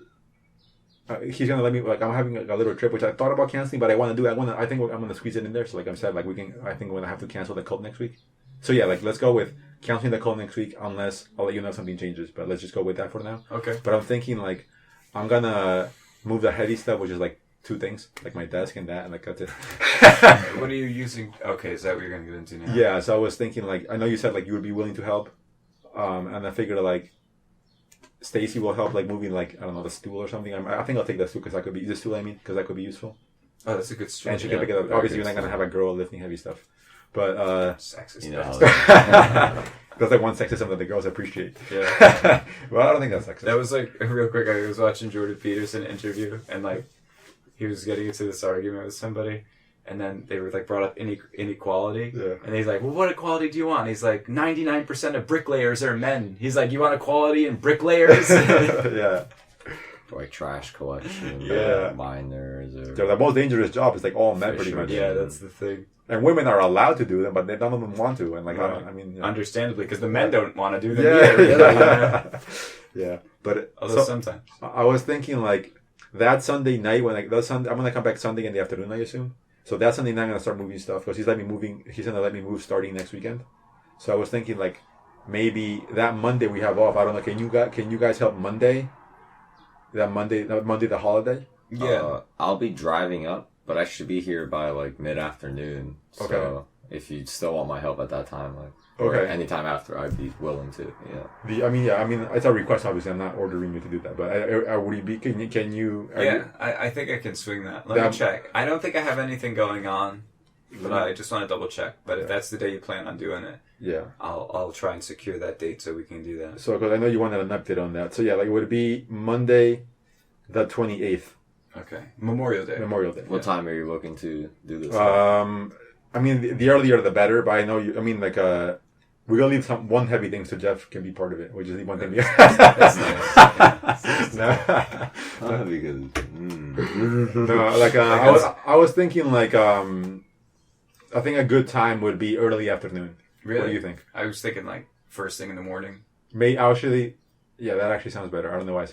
He's gonna let me, like, I'm having a little trip, which I thought about canceling, but I want to do. I think I'm gonna squeeze it in there. So like I said, like I think we're gonna have to cancel the cult next week. So yeah, like let's go with canceling the cult next week, unless I'll let you know if something changes. But let's just go with that for now. Okay. But I'm thinking like I'm gonna move the heavy stuff, which is like 2 things, like my desk and that, and like that's it. What are you using? Okay, is that what you're going to get into now? Yeah, so I was thinking like, I know you said like you would be willing to help, and I figured like Stacy will help like moving, like, I don't know, the stool or something. I think I'll take the stool because that could be the stool. I mean, because that could be useful. Oh, that's a good story. And she can pick it up. Obviously, you're not gonna have a girl lifting heavy stuff, but Sexist. You know how bastard. that's like one sexism that the girls appreciate. Yeah. Well, I don't think that's sexist. That was like, real quick, I was watching Jordan Peterson interview, and like, he was getting into this argument with somebody, and then they were like brought up inequality. Yeah. And he's like, well, what equality do you want? He's like, 99% of bricklayers are men. He's like, you want equality in bricklayers? Yeah. like trash collection, Yeah. miners, or So the most dangerous job is like all men pretty Fisher. much. Yeah, that's the thing. And women are allowed to do them, but none of them want to. And like, Right. I mean, Understandably, because the men don't want to do them yeah, either. yeah. Yeah. But Although sometimes. I was thinking like that Sunday night when like I'm gonna come back Sunday in the afternoon, I assume. So that Sunday night I'm gonna start moving stuff because he's gonna let me move starting next weekend. So I was thinking like maybe that Monday we have off. I don't know. Can you guys help Monday? That Monday the holiday. Yeah. I'll be driving up, but I should be here by like mid-afternoon. So Okay. if you still want my help at that time, like, or Okay. anytime after, I'd be willing to. Yeah. I mean it's a request. Obviously, I'm not ordering you to do that. But would you be? Can you? Yeah, I think I can swing that. Let Yeah. me check. I don't think I have anything going on, but I just want to double check. But if that's the day you plan on doing it, Yeah. I'll try and secure that date so we can do that. So because I know you wanted an update on that. So yeah, like would it be Monday, the 28th, Okay. Memorial Day. Memorial Day? What time are you looking to do this? I mean, the earlier the better. But I know you. I mean, like we're gonna leave one heavy thing so Jeff can be part of it. We just leave one thing. That's nice. No. That'd be good. No, like I was thinking like I think a good time would be early afternoon. Really? What do you think? I was thinking like first thing in the morning. Yeah, that actually sounds better. I don't know why.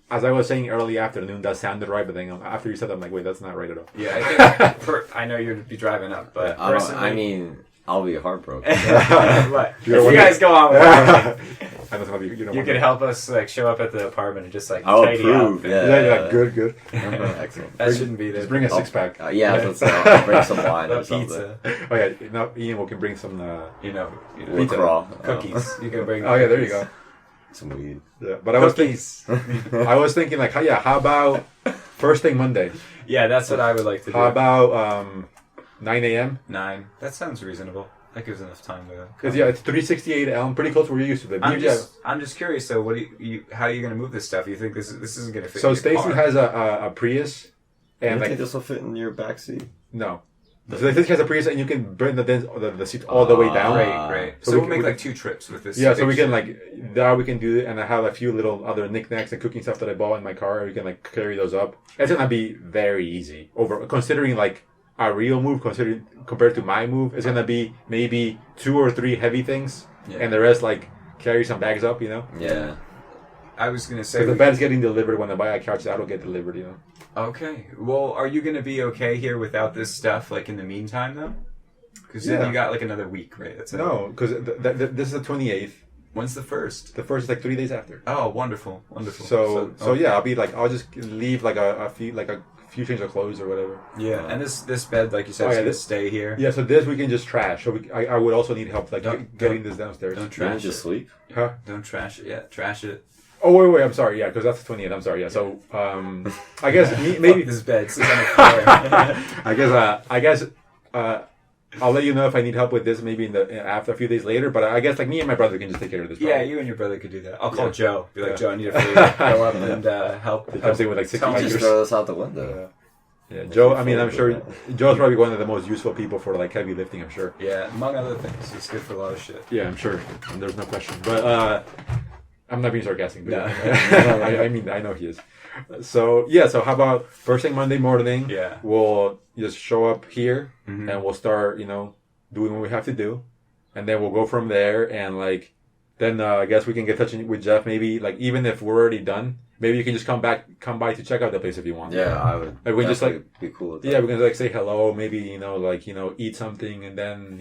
As I was saying early afternoon, that sounded right, but then after you said that, I'm like, wait, that's not right at all. Yeah, I think I know you'd be driving up, but I mean, I'll be heartbroken. But if you guys go on with it, I know you could help us like show up at the apartment and just like I'll tidy approve. up. Yeah. good. Excellent. That shouldn't be there. Just bring a 6-pack. Yeah, let's I'll bring some wine The or something. pizza, Oh yeah, now Ian we can bring some. you know, Wheat raw. cookies. You can bring. Oh yeah, there you go. Some weed. Yeah, but I was Cookies. thinking like, how about first thing Monday? Yeah, that's what I would like to do. How about 9 a.m.? 9? That sounds reasonable. That gives enough time to. Because it's 368 Elm, pretty close to where you used to live. I'm just curious though. What do you how are you going to move this stuff? You think this isn't going to fit? So in your Stacy car? has a Prius, And and you like think this will fit in your backseat? no. So Stacy has a Prius, and you can bring the seat all the way down. Great. So So we we'll can- make like 2 trips with this. Yeah, so big we can shit. we can do it, and I have a few little other knickknacks and cooking stuff that I bought in my car. We can like carry those up. It's gonna be very easy considering like a real move, compared to my move. It's gonna be maybe 2 or 3 heavy things, Yeah. and the rest like carry some bags up. You know, Yeah. I was going to say. because the bed's getting delivered when I buy a couch. That'll get delivered. You know. Okay. Well, are you going to be okay here without this stuff, like in the meantime, though? Because Yeah. then you got like another week, right? That's it. No, because this is the 28th. When's the first? The first is like 3 days after. Oh, wonderful. So okay. yeah, I'll just leave like a few changes of clothes or whatever. Yeah, and this bed, like you said, Oh, is yeah, going to this- stay here. Yeah, so this we can just trash. So I would also need help like Don't- getting this downstairs. Don't You didn't trash just it. sleep? Huh? Don't trash it. Yeah, trash it. Oh wait, I'm sorry. Yeah, because that's the 28th. I'm sorry. Yeah, so I guess maybe Fuck this bed. Sit on the floor. I guess I'll let you know if I need help with this maybe after a few days later. But I guess like me and my brother can just take care of this. Yeah, problem. you and your brother could do that. I'll call Yeah. Joe. Be like, Yeah. Joe, I need a favor. Go up and help. I'm saying with like 60 Tell me Just meters. throw this out the window. Yeah, Joe. I mean, I'm sure Joe's probably one of the most useful people for like heavy lifting. I'm sure. Yeah, among other things, it's good for a lot of shit. Yeah, I'm sure. There's no question. But I'm not being sarcastic. But No. yeah. I mean, I know he is. So yeah. So how about first thing Monday morning? Yeah. We'll just show up here Mhm. and we'll start, doing what we have to do, and then we'll go from there. And like, then I guess we can get touching with Jeff. Maybe like even if we're already done, maybe you can just come by to check out the place if you want. Yeah, I would. Like, we just, definitely be cool with that. Yeah, we can like say hello. Maybe eat something, and then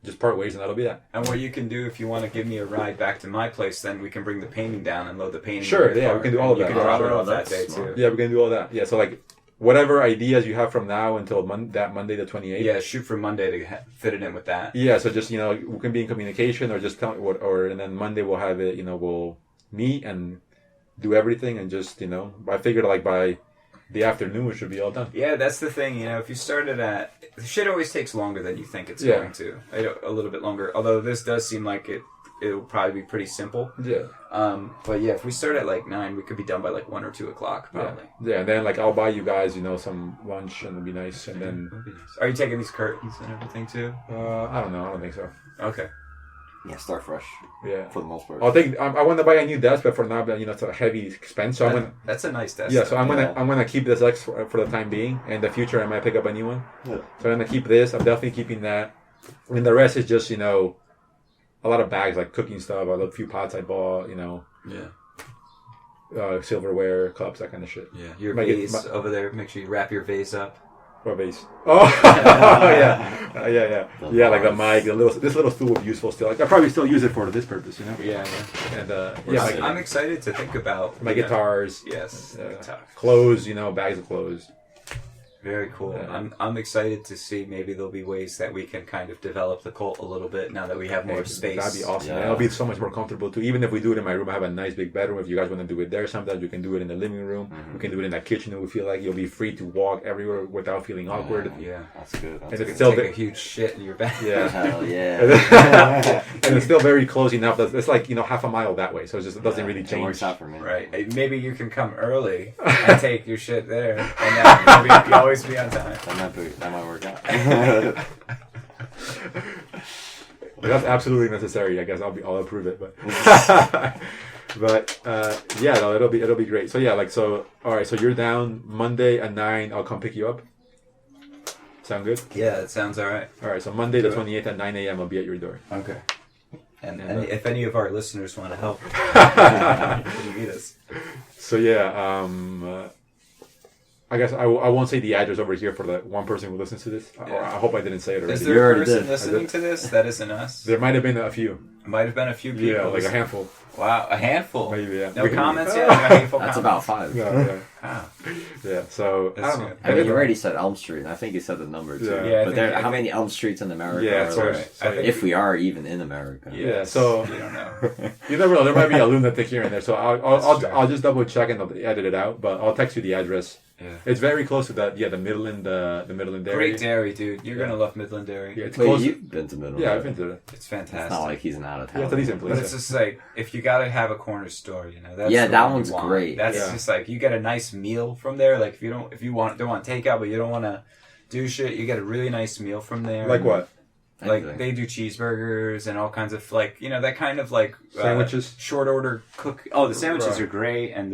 just part ways, and that'll be that. And what you can do if you want to give me a ride back to my place, then we can bring the painting down and load the painting. Sure, in your yeah, car. we can do all of You that. can drop it Oh, off that that's day smart. too. Yeah, we're gonna do all that. Yeah, so like whatever ideas you have from now until that Monday the 28th. Yeah, shoot for Monday to fit it in with that. Yeah, so just we can be in communication, or just tell me and then Monday we'll have it. We'll meet and do everything, and just I figured like by the afternoon we should be all done. Yeah, that's the thing. If you started at shit, always takes longer than you think it's Yeah. going to. A little bit longer. Although this does seem like it'll probably be pretty simple. Yeah, But yeah, if we start at like 9, we could be done by like 1 or 2 o'clock probably. yeah. And then like I'll buy you guys some lunch, and it'll be nice. And then That'd be nice. Are you taking these curtains and everything too? I don't know. I don't think so. Okay. Yeah, start fresh Yeah. for the most part. I want to buy a new desk, but for now, it's a heavy expense. So I'm gonna. That's a nice desk. Yeah, so I'm Yeah. gonna keep this X for the time being. In the future, I might pick up a new one. Yeah. So I'm gonna keep this. I'm definitely keeping that. And the rest is just a lot of bags like cooking stuff. A few pots I bought. Yeah. Silverware, cups, that kind of shit. Yeah. Your Might get- vase over there. Make sure you wrap your vase up. Or vase. Oh, yeah, yeah. The Yeah, like the vase. mic. This little stool would be useful still. Like I probably still use it for this purpose. Yeah. And Yeah. yeah, I'm excited to think about my guitars. Yes. Guitar. Clothes. Bags of clothes. Very cool. Yeah. I'm excited to see maybe there'll be ways that we can kind of develop the cult a little bit now that we have more Hey, space. That'd be awesome. Yeah. And it'll be so much more comfortable too. Even if we do it in my room, I have a nice big bedroom. If you guys want to do it there, sometimes we can do it in the living room. Mhm. We can do it in the kitchen if we feel like. You'll be free to walk everywhere without feeling awkward. Yeah. That's good. That's And good. it's still Take ve- a huge shit in your bed. Yeah. Hell yeah. And it's still very close enough that it's like half a mile that way, so it doesn't really It change. works out for me. Right. Maybe you can come early and take your shit there, and then you'll always be on time. That might work out. If that's absolutely necessary, I guess I'll approve it. But yeah, no, it'll be great. So yeah, like so. All right, so you're down Monday at 9. I'll come pick you up. Sound good? Yeah, that sounds all right. All right, so Monday the 28th at 9 a.m. I'll be at your door. Okay. And Yeah. if any of our listeners want to help, you meet us. So yeah, I guess I won't say the address over here for the one person who listens to this. Yeah. I hope I didn't say it already. Is You there a already person did. listening to this that isn't us? There might have been a few. Might have been a few people. Yeah, like a listening. handful. Wow, a handful. Maybe, yeah. No comments yet? No hateful That's comments? about 5. Yeah. Wow. Yeah. So I That's don't know. good. I mean, you already said Elm Street, and I think you said the number too. Yeah. Yeah, I but think- how many Elm Streets in America Yeah, are so, there? right. so I think- If we are even in America. Yeah, so- You don't know. you never know. There might be a lunatic here and there. So That's true. I'll just double check and I'll edit it out. But I'll text you the address. Yeah. It's very close to the Midland Midland area. Great dairy, dude. You're Yeah. gonna love Midland Dairy. Yeah, it's Wait, close. you've been to Middle. Yeah, I've been to that. It's It's fantastic. not like he's an out of town. Yeah, it's a decent place. But it's just like if you gotta have a corner store, you know. That's Yeah, the that one you one's want. great. That's Yeah. just like you get a nice meal from there. Like if you don't want takeout, but you don't want to do shit, you get a really nice meal from there. Like what? Like Anything. they do cheeseburgers and all kinds of like that kind of like Sandwiches? short order cook. Oh, the sandwiches Right. are great, and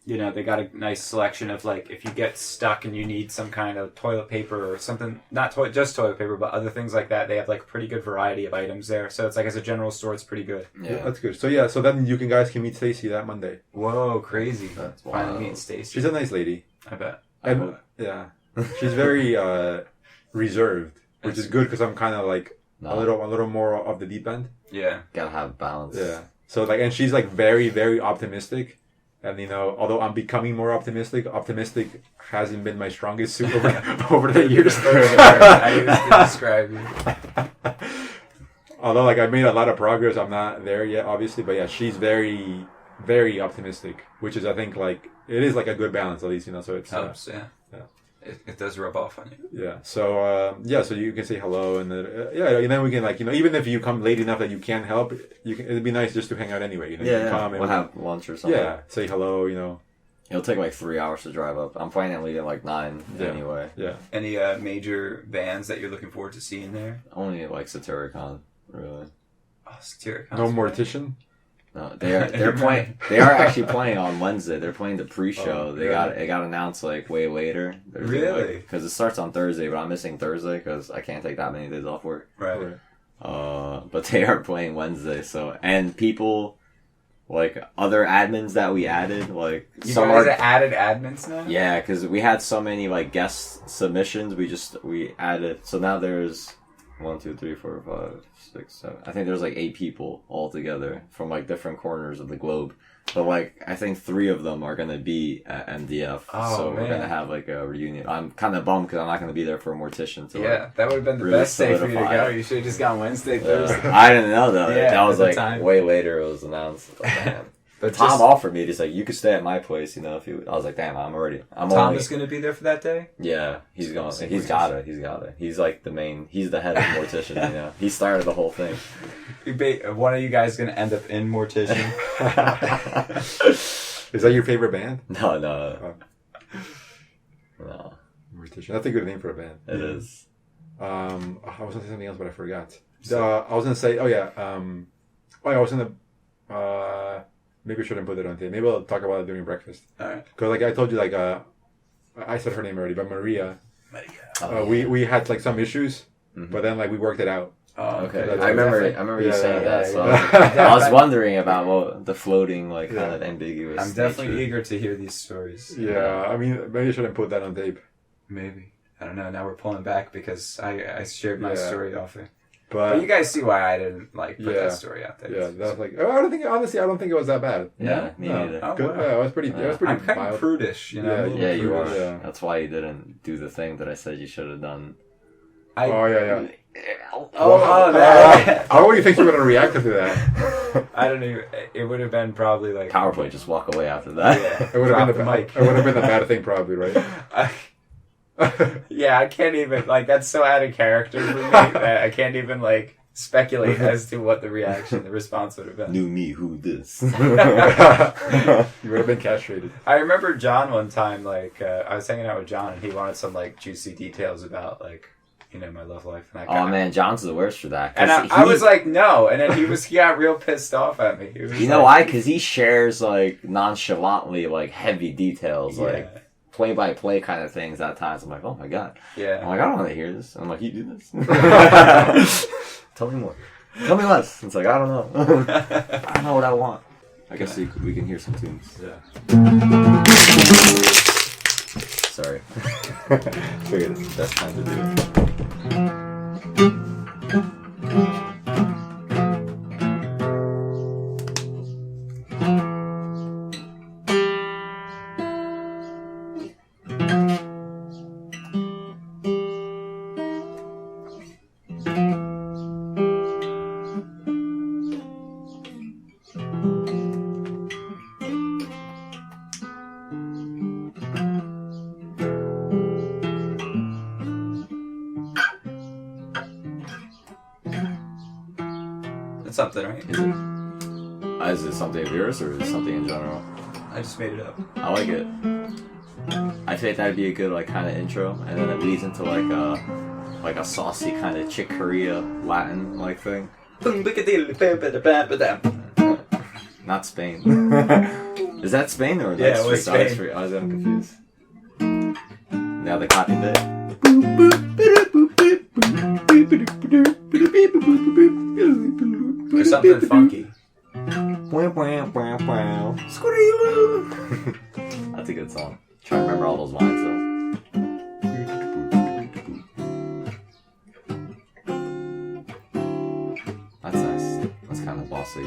Yeah. they got a nice selection of like if you get stuck and you need some kind of toilet paper or something, not just toilet paper, but other things like that. They have like a pretty good variety of items there. So it's like as a general store, it's pretty good. Yeah. That's good. So yeah, so then you guys can meet Stacy that Monday. Whoa, crazy! That's Finally wild. meeting Stacy. She's a nice lady. I bet. And yeah, she's very reserved, which is That's- good because I'm kind of like No, a little more of the deep end. Yeah. gotta have balance. Yeah. So like, and she's like very, very optimistic. And although I'm becoming more optimistic hasn't been my strongest suit over the years. I used to describe you. Although like I made a lot of progress, I'm not there yet, obviously. But yeah, she's very, very optimistic, which is I think like it is like a good balance at least, So it's Helps, yeah. yeah. It does rub off on you. yeah. So so you can say hello, and then and then we can like even if you come late enough that you can't help, it'd be nice just to hang out anyway. You Yeah, can come and we'll have lunch or something. yeah, say hello. It'll take like 3 hours to drive up. I'm planning on leaving at like 9 Yeah. anyway. Yeah. Any major bands that you're looking forward to seeing there? Only like Satyricon, really. Oh, Satyricon. No Mortician. No, they're playing. They are actually playing on Wednesday. They're playing the pre-show. Oh, It got announced like way later. Really? Because it starts on Thursday, but I'm missing Thursday because I can't take that many days off work. Right. But they are playing Wednesday. So and people, like other admins that we added, like You some guys are. added admins now? Yeah, because we had so many like guest submissions, we added. So now there's 1, 2, 3, 4, 5, 6, 7. I think there's like 8 people all together from like different corners of the globe. But like I think 3 of them are gonna be at MDF. Oh, so we're man. gonna have like a reunion. I'm kind of bummed because I'm not gonna be there for Mortician. So Yeah, that would have been the really best day for you to solidify go. it. You should have just gone Wednesday, Thursday. I didn't know though. Yeah, that was at the like time. way later. It was announced. Like, damn. But Tom just, offered me just like you could stay at my place, if you. I was like, damn, I'm Tom only. is going to be there for that day? Yeah, he's going. awesome. He's got it. He's like the main. He's the head of Mortician. He started the whole thing. One of you guys going to end up in Mortician. Is that your favorite band? No. Mortician. That's a good name for a band. It is. I was gonna say something else, but I forgot. I was gonna say, I was gonna. Maybe I shouldn't put it on tape. Maybe I'll talk about it during breakfast. Alright. Because like I told you, like I said her name already, but Maria. Oh, We had like some issues, Mhm. but then like we worked it out. Oh, Okay, That's I remember. definitely- I remember you Yeah, saying yeah, that. So yeah. I was wondering about the floating, like kind Yeah. of ambiguous. I'm definitely nature. eager to hear these stories. Yeah, I mean, maybe I shouldn't put that on tape. Maybe. I don't know. Now we're pulling back because I shared my Yeah. story off there. But you guys see why I didn't put Yeah. that story out there. Yeah, that's like. I don't think. Honestly, I don't think it was that bad. Yeah, me No. neither. Oh, Good. wow. Yeah, it was pretty. It was pretty I'm kind of mild. prudish, you know. Yeah, I'm a little Yeah, you are. prudish. Yeah. That's why you didn't do the thing that I said you should have done. Oh yeah. Oh, that. How would you think you were gonna react to that? I don't even. It would have been probably like PowerPoint, just walk away after that. Yeah. It would Drop have the been mic. It would have been a bad thing, probably, right? Yeah, I can't even that's so out of character for me that I can't even speculate as to what the response would have been. Knew me, who this? You would have been castrated. I remember John one time, I was hanging out with John and he wanted some juicy details about my love life. And Oh man, John's the worst for that. And I was like, no, and then he got real pissed off at me. You know why? Because he shares like nonchalantly like heavy details, like play by play kind of things at times. I'm like, oh my god. Yeah. I'm like, I don't want to hear this. I'm like, you do this? Tell me more. Tell me less. It's like, I don't know. I don't know what I want. I guess we can hear some tunes. Yeah. Sorry. Figured it's the best time to do it. It's something, right? Is it something of yours or is it something in general? I just made it up. I like it. I think that'd be a good like kind of intro, and then it leads into like a saucy kind of Chick Corea Latin like thing. Not Spain. Is that Spain or Yeah, it was Spain. I was confused. Now the copy bit. There's something funky. That's a good song. Try to remember all those lines though. That's nice. That's kind of bossy.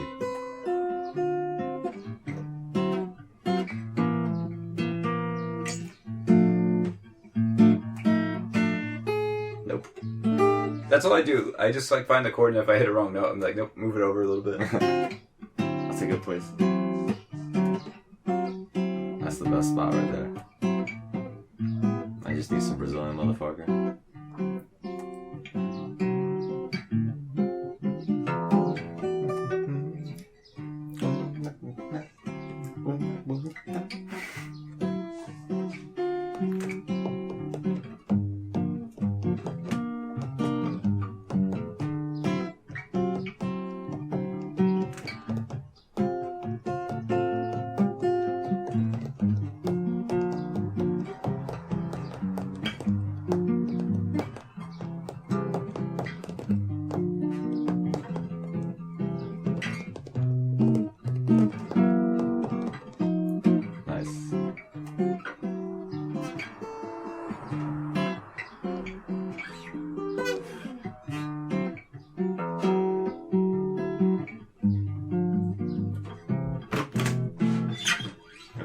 Nope. That's all I do. I just like find the chord, and if I hit a wrong note, I'm like, nope, move it over a little bit. That's a good place. That's the best spot right there. I just need some Brazilian motherfucker.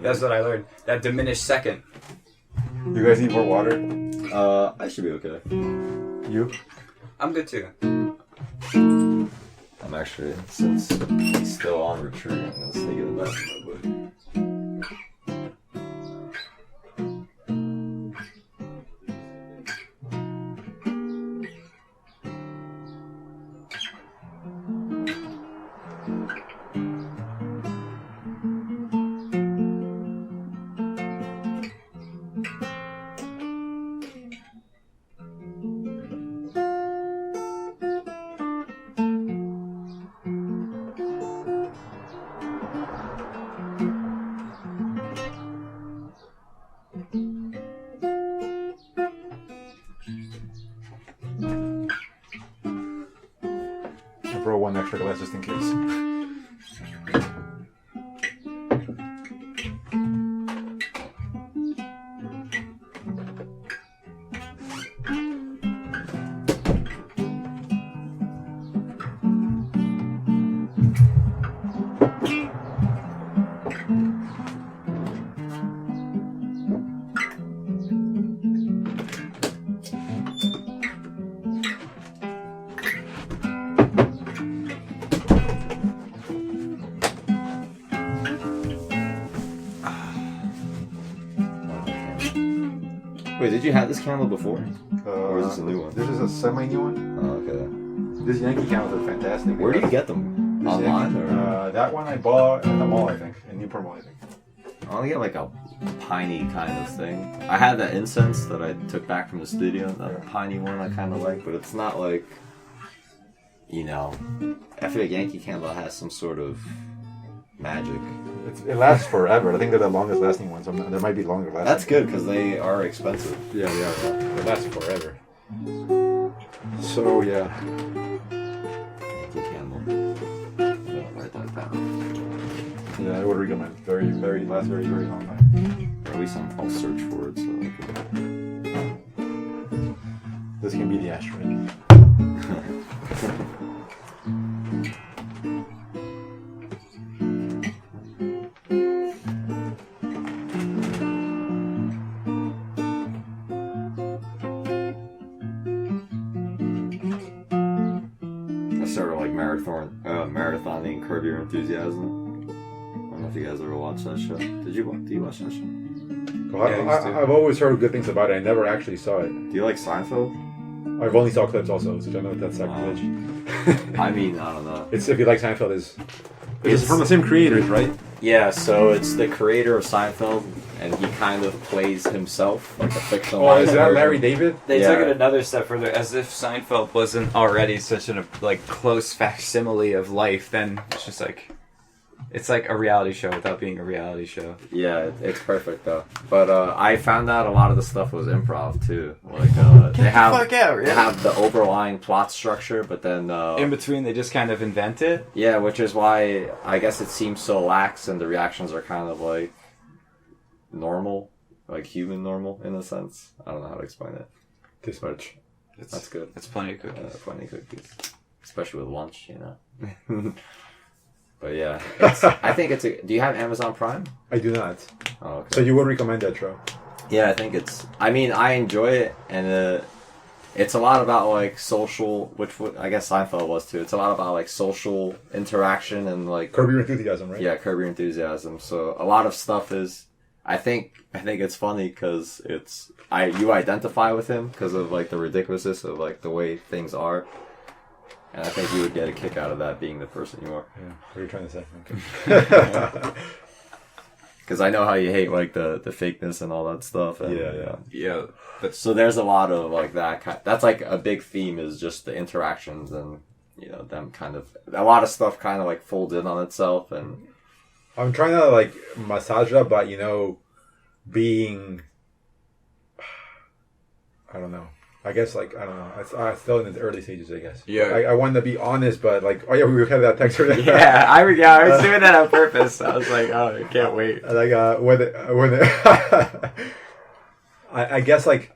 That's what I learned. That diminished second. You guys need more water? I should be okay. You? I'm good too. I'm actually, since he's still on retreat, I'm gonna sneak in the bathroom, buddy. I brought one extra glass just in case. Wait, did you have this candle before? Or is this a new one? This is a semi-new one. Oh, okay. These Yankee candles are fantastic. Where do you get them? These Online Yankee- or? that one I bought at the mall, I think. In Newport Mall, I think. I only get like a piney kind of thing. I had that incense that I took back from the studio, that piney one I kind of like, but it's not like, you know, I feel like Yankee Candle has some sort of magic. It lasts forever. I think they're the longest lasting ones. There might be longer lasting. That's good because they are expensive. Yeah, they are. They last forever. So yeah. Yankee Candle. I'll write that down. Yeah, I would recommend. Very, very lasts very, very long time. Or at least I'll search for it. So I can... This can be the ashtray. Marathoning Curb Your Enthusiasm. I don't know if you guys ever watched that show. Do you watch that show? Well, I've always heard good things about it. I never actually saw it. Do you like Seinfeld? I've only saw clips also, so I know that's sacrilege. I mean, I don't know. It's if you like Seinfeld, it's from the same creators, right? Yeah, so it's the creator of Seinfeld, and he kind of plays himself, like a fictional. Oh, is that Larry David? They Yeah. took it another step further, as if Seinfeld wasn't already such a like close facsimile of life. Then it's just like, it's like a reality show without being a reality show. Yeah, it's perfect though. But I found out a lot of the stuff was improv too. Like they have the overlying plot structure, but then In between, they just kind of invent it. yeah, which is why I guess it seems so lax, and the reactions are kind of like normal, like human normal in a sense. I don't know how to explain it. This much. That's good. It's plenty of cookies. Funny cookies, especially with lunch, you know. But yeah, I think it's a. Do you have Amazon Prime? I do not. Oh, okay. So you would recommend that show? Yeah, I think it's. I mean, I enjoy it, and it's a lot about like social, which I guess Seinfeld was too. It's a lot about like social interaction and like Curb Your Enthusiasm, right? yeah, Curb Your Enthusiasm. So a lot of stuff is. I think it's funny because you identify with him because of like the ridiculousness of like the way things are. And I think you would get a kick out of that, being the person you are. Yeah. What are you trying to say? Okay. Because I know how you hate like the fakeness and all that stuff. And, Yeah, but so there's a lot of like that. That's like a big theme is just the interactions and you know them kind of a lot of stuff kind of like folds in on itself. And I'm trying to like massage it up, but you know, being I don't know. I guess like I don't know. I'm still in the early stages. I guess. Yeah. I want to be honest, but like oh yeah, we had that text already. I was doing that on purpose. I was like, oh, I can't wait. Like I guess like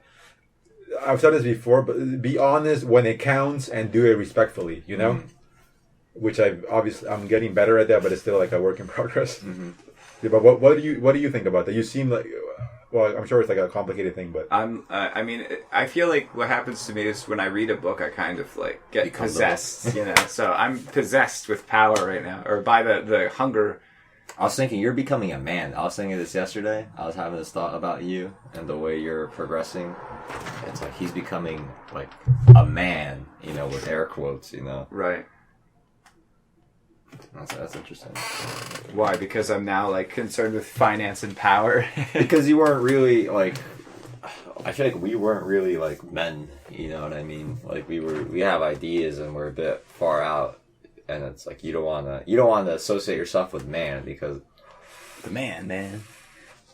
I've said this before, but be honest when it counts and do it respectfully. You know, which I'm getting better at that, but it's still like a work in progress. Mm-hmm. Yeah, but what do you think about that? You seem like. Well, I'm sure it's like a complicated thing, but I mean, I feel like what happens to me is when I read a book, I kind of like get possessed, you know. So I'm possessed with power right now, or by the hunger. I was thinking you're becoming a man. I was thinking this yesterday. I was having this thought about you and the way you're progressing. It's like he's becoming like a man, you know, with air quotes, you know. Right. That's interesting. Why? Because I'm now like concerned with finance and power. Because you weren't really like. I feel like we weren't really like men. You know what I mean? Like we have ideas and we're a bit far out, and it's like you don't want to associate yourself with man because The man.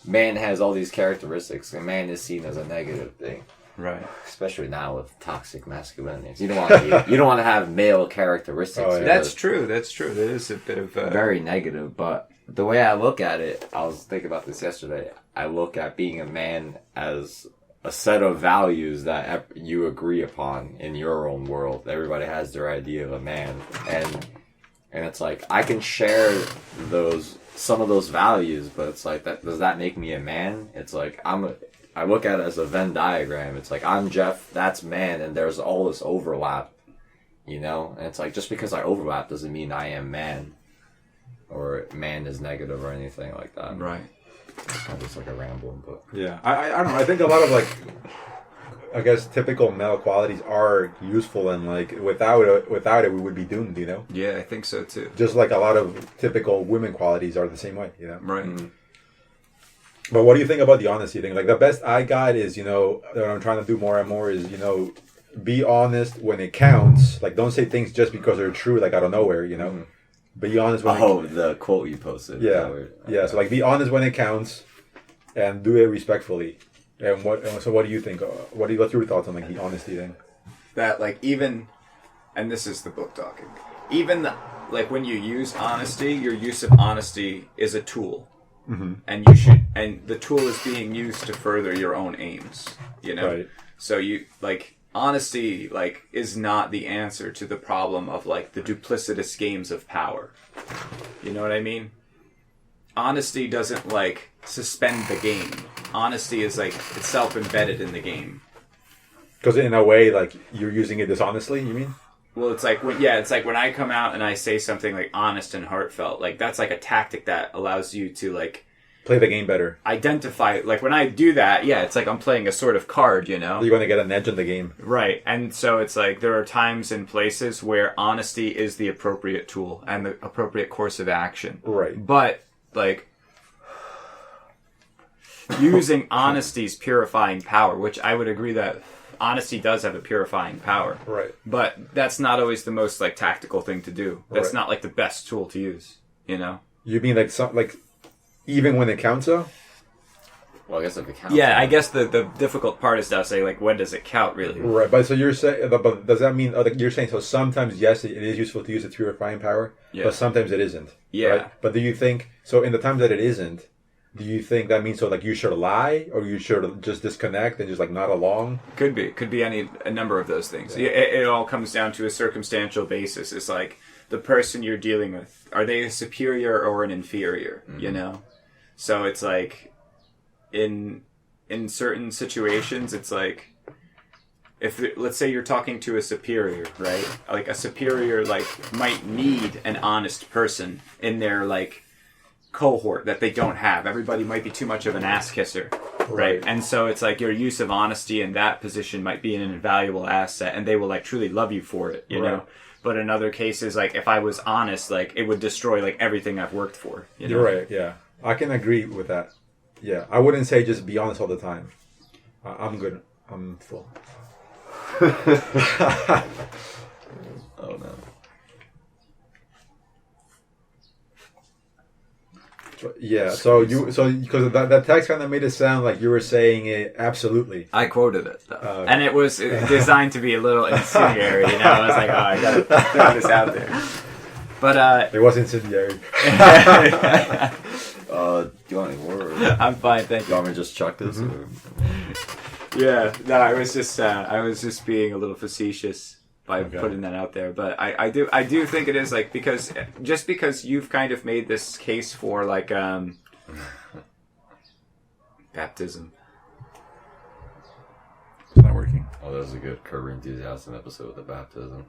Man has all these characteristics, and man is seen as a negative thing. Right. Especially now with toxic masculinity. You don't want to have male characteristics. Oh, yeah. That's true. That is a bit of very negative. But the way I look at it, I was thinking about this yesterday. I look at being a man as a set of values that you agree upon in your own world. Everybody has their idea of a man, and it's like I can share some of those values, but it's like does that make me a man? It's like I look at it as a Venn diagram. It's like I'm Jeff, that's man, and there's all this overlap, you know? And it's like just because I overlap doesn't mean I am man, or man is negative or anything like that. right. It's kind of just like a rambling, but yeah, I don't know. I think a lot of like, I guess typical male qualities are useful, and like without it, we would be doomed. You know. Yeah, I think so too. Just like a lot of typical women qualities are the same way. You know. Right. Mm-hmm. But what do you think about the honesty thing? Like the best I got is, what I'm trying to do more and more is, be honest when it counts. Like don't say things just because they're true, like out of nowhere, Be honest when the quote you posted. Yeah. So like be honest when it counts and do it respectfully. And what do you think? What's your thoughts on like the honesty thing? That like even, and this is the book talking, even like when you use honesty, your use of honesty is a tool. Mm-hmm. And the tool is being used to further your own aims, Right. So you like honesty like is not the answer to the problem of like the duplicitous games of power. You know what I mean? Honesty doesn't like suspend the game. Honesty is like it's self-embedded in the game. Because in a way, like you're using it dishonestly, you mean? Well, it's like when I come out and I say something like honest and heartfelt, like that's like a tactic that allows you to like Play the game better. identify. Like when I do that, yeah, it's like I'm playing a sort of card, You're going to get an edge in the game. Right. And so it's like there are times and places where honesty is the appropriate tool and the appropriate course of action. Right. But like using honesty's purifying power, which I would agree that honesty does have a purifying power. Right. But that's not always the most like tactical thing to do. That's Right. not like the best tool to use, You mean like even when it counts though? Well, I guess if it counts. Yeah, I guess the difficult part is to say like when does it count really? Right. But so you're saying, but does that mean you're saying so sometimes yes it is useful to use its purifying power, Yeah. but sometimes it isn't. Yeah. Right? But do you think so in the times that it isn't? Do you think that means so like you should lie or you should just disconnect and just like not along? Could be a number of those things. Yeah. It all comes down to a circumstantial basis. It's like the person you're dealing with, are they a superior or an inferior? So it's like in certain situations, it's like if let's say you're talking to a superior, right? Like a superior like might need an honest person in their like cohort that they don't have. Everybody might be too much of an ass kisser, right? And so it's like your use of honesty in that position might be an invaluable asset, and they will like truly love you for it, you know. But in other cases, like if I was honest, like it would destroy like everything I've worked for. You're right. Yeah, I can agree with that. Yeah, I wouldn't say just be honest all the time. I'm good. I'm full. Oh no. Yeah. So because that text kind of made it sound like you were saying it absolutely. I quoted it though, and it was designed to be a little incendiary. I was like, oh, I gotta throw this out there. But it was incendiary. Do you want any more? I'm fine, thank You you. want me to just chuck this? Yeah, no, I was just being a little facetious by putting that out there, but I do think it is like because you've kind of made this case for like baptism. It's not working. Oh, that was a good Curb Enthusiasm episode with the baptism.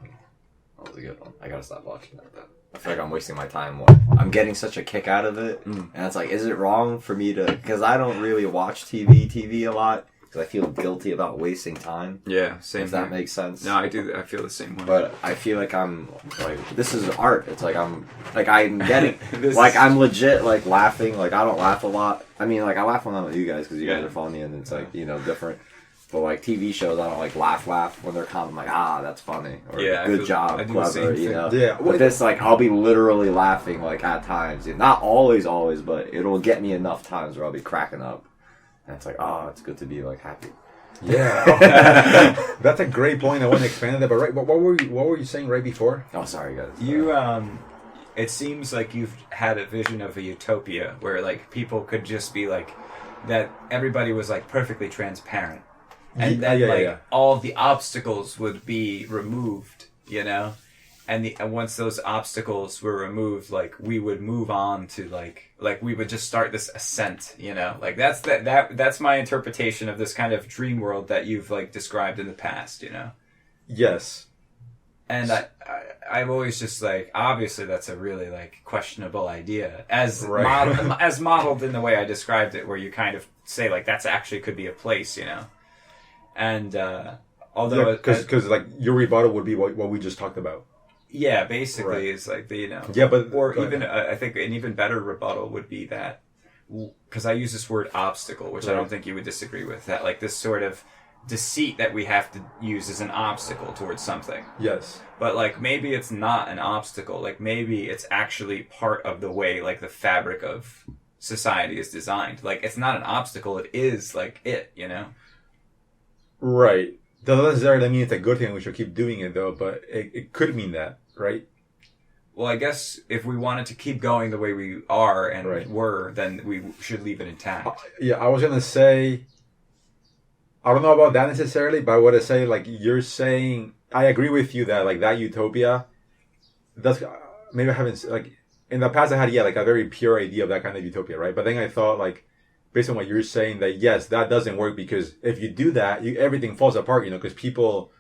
That was a good one. I gotta stop watching that though. I feel like I'm wasting my time. I'm getting such a kick out of it, and it's like, is it wrong for me to? Because I don't really watch TV a lot because I feel guilty about wasting time. Yeah, same. If that here. makes sense. No, I do. I feel the same way. But I feel like I'm like this is art. It's like I'm getting This like is- I'm legit like laughing. Like I don't laugh a lot. I mean, like I laugh when I'm with you guys because you guys Yeah. are funny and it's like different. But like TV shows, I don't like laugh when they're I'm like that's funny or Yeah, I good feel- job, I do the same clever, thing. Yeah. But this like I'll be literally laughing like at times, not always, but it'll get me enough times where I'll be cracking up, and it's like it's good to be like happy. Yeah. That's a great point. I want to expand on that. But what were you saying right before? Oh, sorry guys. You it seems like you've had a vision of a utopia where like people could just be like that. Everybody was like perfectly transparent. And then all the obstacles would be removed, and once those obstacles were removed, like we would move on to like we would just start this ascent, like that's my interpretation of this kind of dream world that you've like described in the past, Yes. And I've always just like obviously that's a really like questionable idea as modeled in the way I described it, where you kind of say like that's actually could be a place, And although because like your rebuttal would be what we just talked about. yeah, basically it's like the Yeah, but or go even ahead. I think an even better rebuttal would be that because I use this word obstacle, which I don't think you would disagree with, that like this sort of deceit that we have to use as an obstacle towards something. Yes. But like maybe it's not an obstacle. Like maybe it's actually part of the way like the fabric of society is designed. Like it's not an obstacle. It is like it, you know? Right. Doesn't necessarily mean it's a good thing. We should keep doing it though, but it could mean that, right? Well, I guess if we wanted to keep going the way we are and Right. were, then we should leave it intact. Yeah, I was gonna say, I don't know about that necessarily, but I would say like you're saying, I agree with you that like that utopia, that's maybe I haven't like in the past I had like a very pure idea of that kind of utopia, right? But then I thought like based on what you're saying that yes, that doesn't work because if you do that, everything falls apart, because people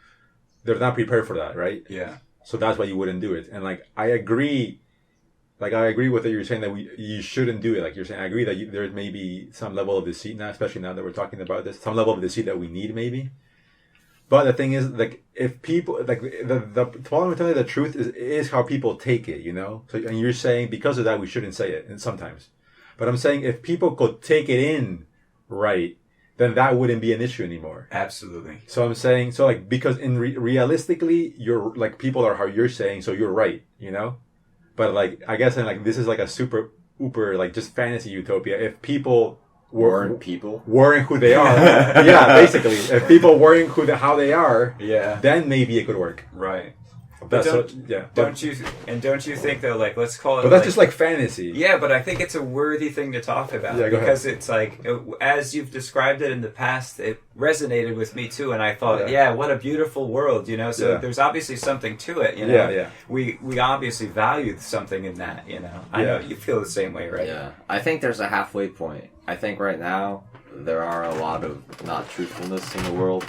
they're not prepared for that, right? Yeah. So that's why you wouldn't do it. And like I agree with what you're saying that you shouldn't do it. Like you're saying, I agree that there may be some level of deceit now, especially now that we're talking about this, some level of deceit that we need maybe. But the thing is, like, if people, like, the problem with telling the truth is how people take it, So, and you're saying because of that, we shouldn't say it, and sometimes. But I'm saying if people could take it in right, then that wouldn't be an issue anymore. Absolutely. So I'm saying, so like, because realistically, you're, like, people are how you're saying, so you're right, But, like, I guess, like, this is, like, a super, like, just fantasy utopia. If people weren't who they are. Yeah, basically. If people weren't how they are, then maybe it could work. Right. But don't you think though, like, let's call it, but that's just like fantasy. Yeah, but I think it's a worthy thing to talk about, because it's like, as you've described it in the past, it resonated with me too, and I thought, what a beautiful world, so there's obviously something to it, we obviously value something in that, I know you feel the same way, right? Yeah, I think there's a halfway point. I think right now there are a lot of not truthfulness in the world,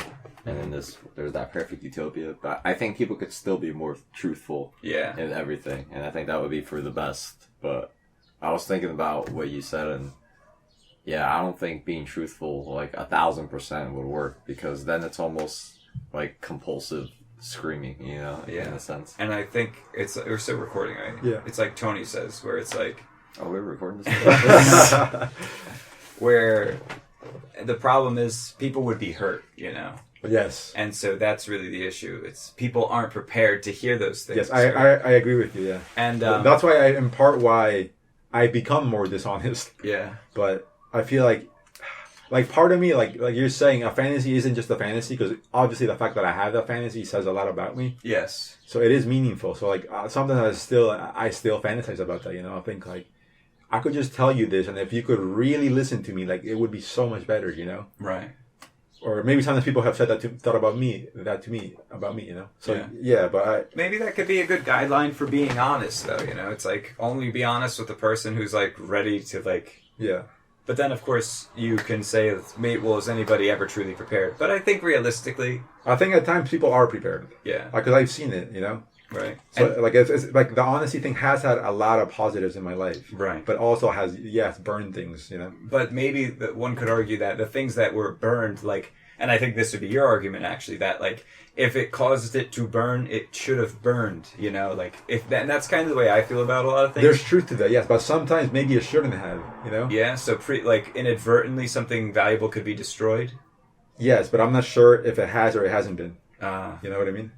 and in there's that perfect utopia, but I think people could still be more truthful in everything, and I think that would be for the best. But I was thinking about what you said, and I don't think being truthful like 1,000% would work, because then it's almost like compulsive screaming, in a sense. And I think we're still recording, right? Yeah. It's like Tony says, where it's like, oh, we're recording this. Where the problem is people would be hurt, Yes. And so that's really the issue. It's people aren't prepared to hear those things. Yes, I agree with you, And that's why in part why I become more dishonest. Yeah. But I feel like part of me, like you're saying, a fantasy isn't just a fantasy, because obviously the fact that I have that fantasy says a lot about me. Yes. So it is meaningful. So like something that I still fantasize about that, I think like I could just tell you this, and if you could really listen to me, like it would be so much better, Right. Or maybe sometimes people have said that about me, So but maybe that could be a good guideline for being honest, though. It's like only be honest with the person who's like ready to like. Yeah. But then, of course, you can say, well, is anybody ever truly prepared? But I think realistically, I think at times people are prepared. Yeah. Because I've seen it, Right. So like it's like the honesty thing has had a lot of positives in my life. Right. But also has burned things, But maybe one could argue that the things that were burned, like, and I think this would be your argument actually, that like if it caused it to burn, it should have burned, like if that, and that's kind of the way I feel about a lot of things. There's truth to that, yes, but sometimes maybe it shouldn't have, Yeah, so like inadvertently something valuable could be destroyed. Yes, but I'm not sure if it has or it hasn't been. You know what I mean?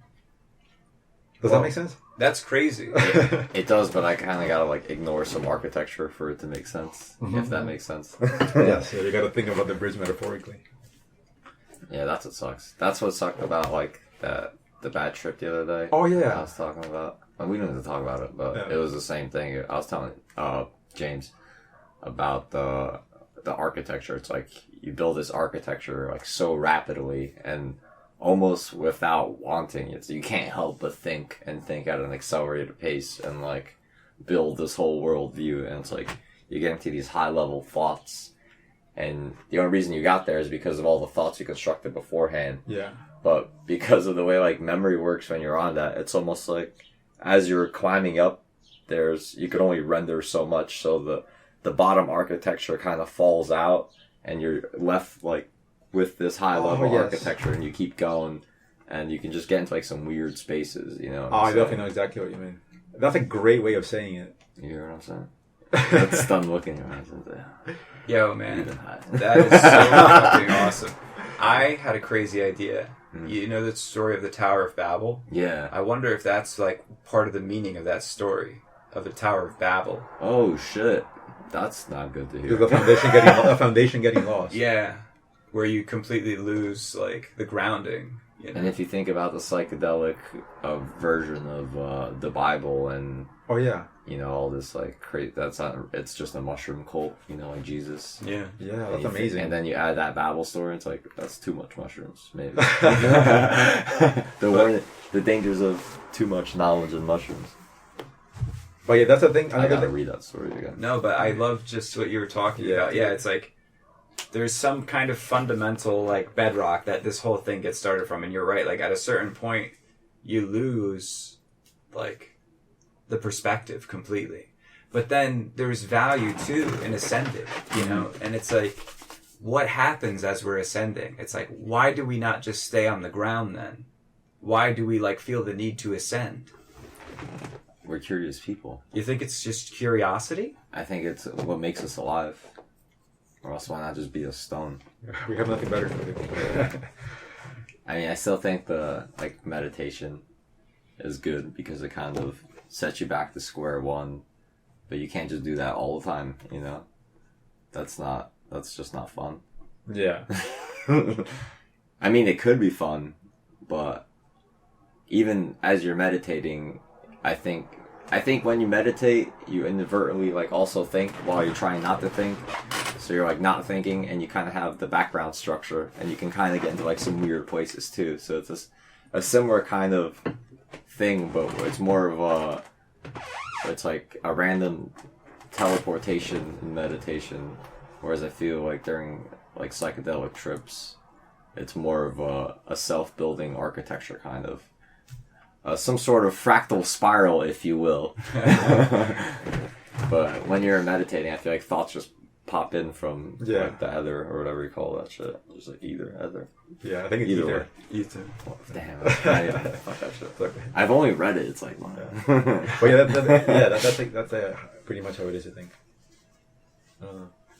Does that make sense? That's crazy. It does, but I kind of gotta like ignore some architecture for it to make sense, if that makes sense. Yes, you gotta think about the bridge metaphorically. Yeah, that's what sucks. That's what sucked about like the bad trip the other day. Oh yeah, I was talking about. Well, we didn't have to talk about it, but it was the same thing. I was telling James about the architecture. It's like you build this architecture like so rapidly and almost without wanting it. So you can't help but think at an accelerated pace and like build this whole world view. And it's like you get into these high level thoughts. And the only reason you got there is because of all the thoughts you constructed beforehand. Yeah. But because of the way like memory works when you're on that, it's almost like as you're climbing up, you could only render so much. So the bottom architecture kind of falls out, and you're left like with this high level architecture, and you keep going, and you can just get into like some weird spaces, I definitely know exactly what you mean. That's a great way of saying it. You hear what I'm saying? That's done looking around. Yo, man, Even high. that is so fucking awesome. I had a crazy idea. You know the story of the Tower of Babel? Yeah. I wonder if that's like part of the meaning of that story of the Tower of Babel. Oh shit. That's not good to hear. The foundation getting lost. Yeah, where you completely lose like the grounding. You know? And if you think about the psychedelic version of the Bible and Oh yeah. all this like crazy, it's just a mushroom cult, like Jesus. Yeah. Yeah, And that's you amazing. and then you add that Babel story, it's like that's too much mushrooms, maybe. The dangers of too much knowledge of mushrooms. But yeah, that's the thing. I Another gotta thing. read that story again. No, but I love just what you were talking Yeah. about. Yeah, it's like there's some kind of fundamental like bedrock that this whole thing gets started from, and you're right. Like at a certain point, you lose like the perspective completely. But then there's value too in ascending, and it's like what happens as we're ascending? It's like why do we not just stay on the ground then? Why do we like feel the need to ascend? We're curious people. You think it's just curiosity? I think it's what makes us alive. Or else why not just be a stone? We have nothing better to do. I mean, I still think the meditation is good because it kind of sets you back to square one. But you can't just do that all the time, That's just not fun. Yeah. I mean, it could be fun, but even as you're meditating, I think when you meditate, you inadvertently also think while you're trying not to think. So you're not thinking, and you kind of have the background structure, and you can kind of get into some weird places too. So it's a similar kind of thing, but it's more of it's like a random teleportation in meditation. Whereas I feel like during psychedelic trips, it's more of a self-building architecture kind of. Some sort of fractal spiral, if you will. But when you're meditating, I feel like thoughts just pop in from the ether or whatever you call that shit. Just ether. Yeah, I think it's Either either. way. Ether. Damn, fuck that shit. I've only read it. It's like, But yeah, that's pretty much how it is, I think.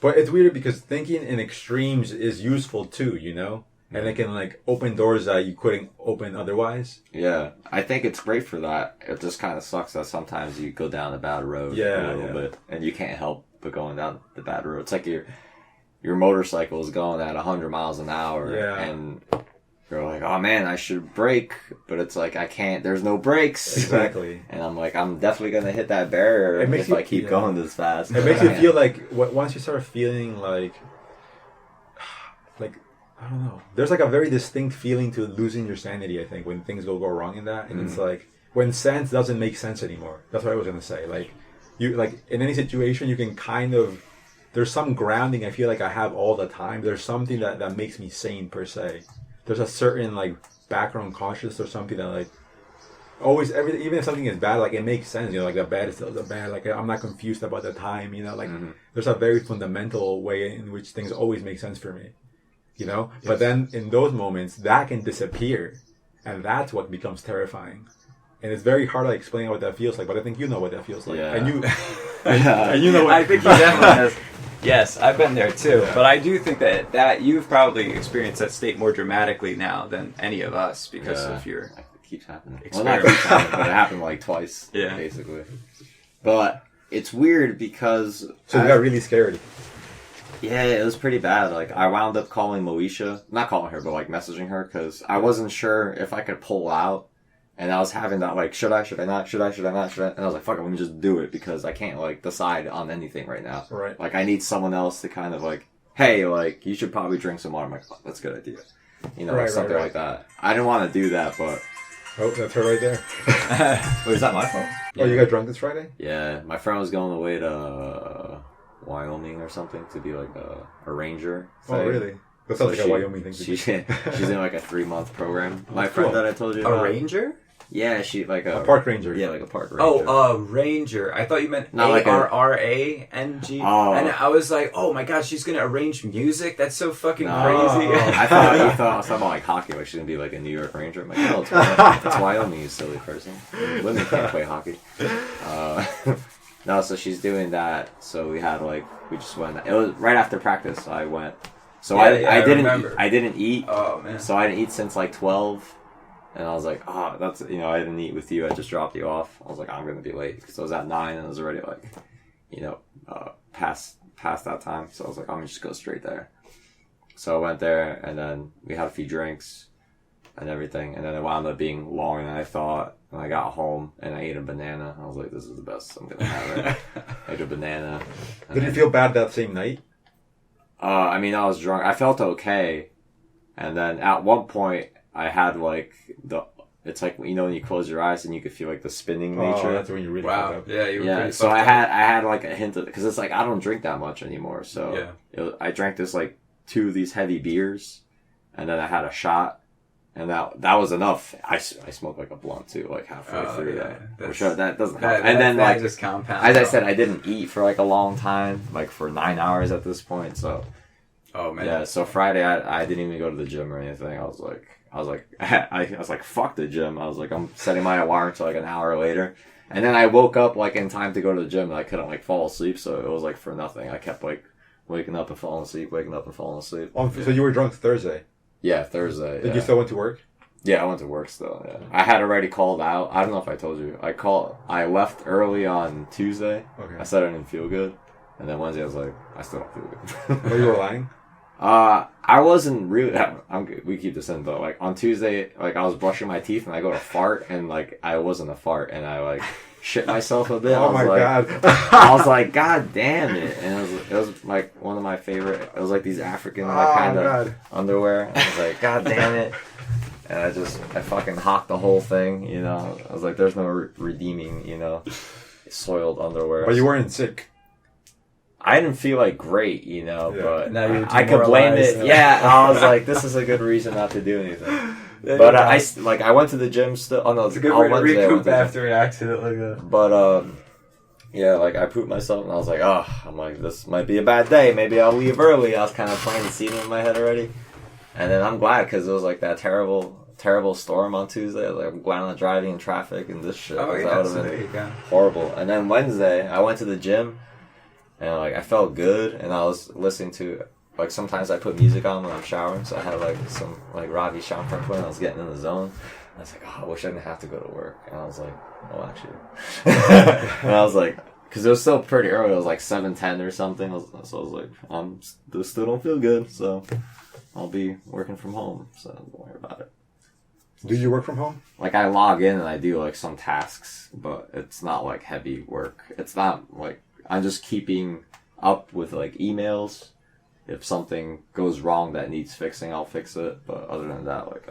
But it's weird because thinking in extremes is useful too, And it can open doors that you couldn't open otherwise. Yeah, I think it's great for that. It just kind of sucks that sometimes you go down a bad road a little bit, and you can't help but going down the bad road. It's like your motorcycle is going at 100 miles an hour, and you're like, oh man, I should brake, but it's like I can't. There's no brakes. Exactly. And I'm like, I'm definitely gonna hit that barrier if I keep going this fast. It makes you feel like once you start feeling like I don't know. There's a very distinct feeling to losing your sanity, I think, when things go wrong in that. And it's when sense doesn't make sense anymore. That's what I was going to say. You in any situation, you can kind of... There's some grounding I feel like I have all the time. There's something that makes me sane, per se. There's a certain, background conscious or something that, always, even if something is bad, it makes sense. The bad is still the bad. I'm not confused about the time, There's a very fundamental way in which things always make sense for me. Yes. But then in those moments that can disappear, and that's what becomes terrifying. And it's very hard to explain what that feels like, but I think you know what that feels like. Yeah. And you know what I think he definitely has. Yes, I've been there too. But I do think that you've probably experienced that state more dramatically now than any of us because of your... It keeps happening. Well, not keeps happening, but it happened twice, basically. But it's weird because... So you got really scared. Yeah, it was pretty bad. I wound up calling Moesha. Not calling her, but messaging her because I wasn't sure if I could pull out. And I was having that should I not? And I was like, fuck it, let me just do it because I can't decide on anything right now. Right. I need someone else to kind of hey, you should probably drink some water. I'm like, oh, that's a good idea. Something like that. I didn't want to do that, but... Oh, that's her right there. Wait, is that my fault? Oh, you got drunk this Friday? Yeah, my friend was going away to Wyoming or something to be a ranger. Oh, really? That sounds like a Wyoming thing to do. She's in a 3-month program. My friend that I told you A about. ranger? Yeah, she a park ranger. Yeah, a park ranger. Oh, ranger. I thought you meant ARRANG. Oh. And I was like, oh my god, she's gonna arrange music? That's so fucking crazy. I thought you thought I was talking about hockey, she's gonna be a New York Ranger. I'm like, no, it's Wyoming, you silly person. Women can't play hockey. No, so she's doing that. So we just went. It was right after practice. I went. So I remember. I didn't eat. Oh man. So I didn't eat since like 12. And I was like, that's, I didn't eat with you. I just dropped you off. I was like, I'm going to be late. Because I was at 9 and it was already like, past that time. So I was like, I'm going to just go straight there. So I went there and then we had a few drinks and everything. And then it wound up being longer than I thought. And I got home and I ate a banana. I was like, this is the best I'm going to have it. I ate a banana. Did you feel bad that same night? I was drunk. I felt okay. And then at one point, I had it's like, when you close your eyes and you could feel like the spinning nature. Oh, that's when you really wow. fucked up. Yeah, you were Yeah, pretty so fucked I up. had like a hint of, because it's like, I don't drink that much anymore. So I drank this like 2 of these heavy beers and then I had a shot and that was enough. I smoked like a blunt too, like halfway through that. For sure, that doesn't help. And then that just compounds. as I said, I didn't eat for like a long time, like for 9 hours at this point. So oh man. yeah, so Friday I didn't even go to the gym or anything. I was like, fuck the gym. I was like, I'm setting my alarm to like an hour later. And then I woke up like in time to go to the gym and I couldn't like fall asleep. So it was like for nothing. I kept like waking up and falling asleep, waking up and falling asleep. Oh, so you were drunk Thursday? Yeah, Thursday. Did you still went to work? Yeah, I went to work still. Yeah, I had already called out. I don't know if I told you. I left early on Tuesday. Okay. I said I didn't feel good. And then Wednesday I was like, I still don't feel good. Oh, you were lying? I wasn't really. We keep this in though. Like on Tuesday, like I was brushing my teeth and I go to fart and like I wasn't a fart and I like shit myself a bit. Oh my god! I was like, God damn it! And it was like one of my favorite. It was like these African kind of underwear. I was like, God damn it! And I fucking hocked the whole thing. I was like, there's no redeeming. Soiled underwear. But you weren't sick. I didn't feel like great, but Now you're I could blame it. demoralized. Yeah, I was like, this is a good reason not to do anything. But I went to the gym still. Oh no, It's a good on way to Wednesday I went recoup to the gym. after an accident like that. But yeah, like I pooped myself and I was like, I'm like, this might be a bad day. Maybe I'll leave early. I was kind of playing the scene in my head already. And then I'm glad because it was like that terrible storm on Tuesday. Like, I'm glad I'm not driving in traffic and this shit. Oh 'cause yeah, that so would've there been you go. horrible. And then Wednesday, I went to the gym, and like I felt good, and I was listening to like sometimes I put music on when I'm showering, so I had like some like Ravi Shankar playing. I was getting in the zone. I was like, I wish I didn't have to go to work. And I was like, actually, and I was like, because it was still pretty early. It was like 7:10 or something. So I was like, still don't feel good, so I'll be working from home. So don't worry about it. Do you work from home? Like I log in and I do like some tasks, but it's not like heavy work. It's not like I'm just keeping up with like emails. If something goes wrong that needs fixing, I'll fix it. But other than that, like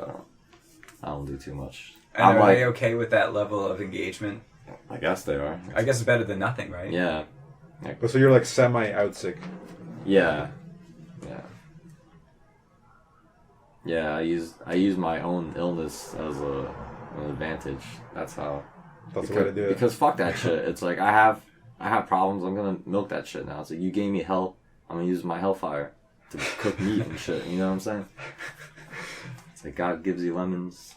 I don't do too much. And I'm are like, they okay with that level of engagement? I guess they are. I guess it's better than nothing, right? Yeah, So you're like semi-out sick. yeah. I use my own illness as an advantage. That's how. That's the way to do it. Because fuck that shit. It's like I have problems. I'm gonna milk that shit now. It's like you gave me hell. I'm gonna use my hellfire to cook meat and shit. You know what I'm saying? It's like God gives you lemons.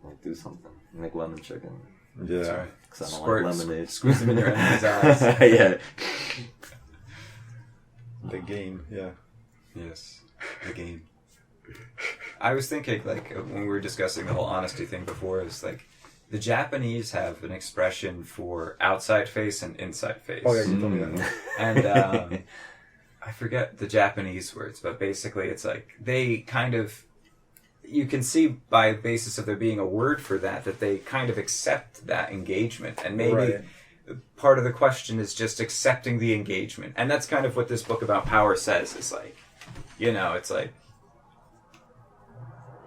Like do something. Make lemon chicken. Yeah. That's right. Because I don't Squirt, like lemonade. squeeze them in your enemy's eyes. Yeah. The game. Yeah. Yes, the game. I was thinking, like, when we were discussing the whole honesty thing before, is like, the Japanese have an expression for outside face and inside face. Oh yeah, you told me that. And I forget the Japanese words, but basically it's like, they kind of, you can see by basis of there being a word for that they kind of accept that engagement. And maybe Right. part of the question is just accepting the engagement. And that's kind of what this book about power says, is like, it's like,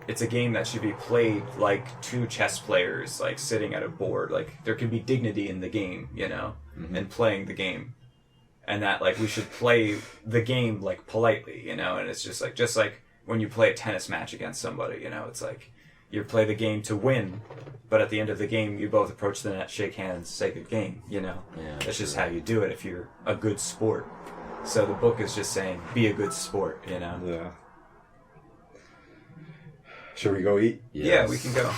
it's a game that should be played like two chess players, like sitting at a board. Like there can be dignity in the game, and playing the game, and that like we should play the game like politely, and it's just like when you play a tennis match against somebody, it's like you play the game to win, but at the end of the game you both approach the net, shake hands, say good game, Yeah, That's just how you do it if you're a good sport. So the book is just saying, be a good sport, Yeah. Should we go eat? Yeah, we can go.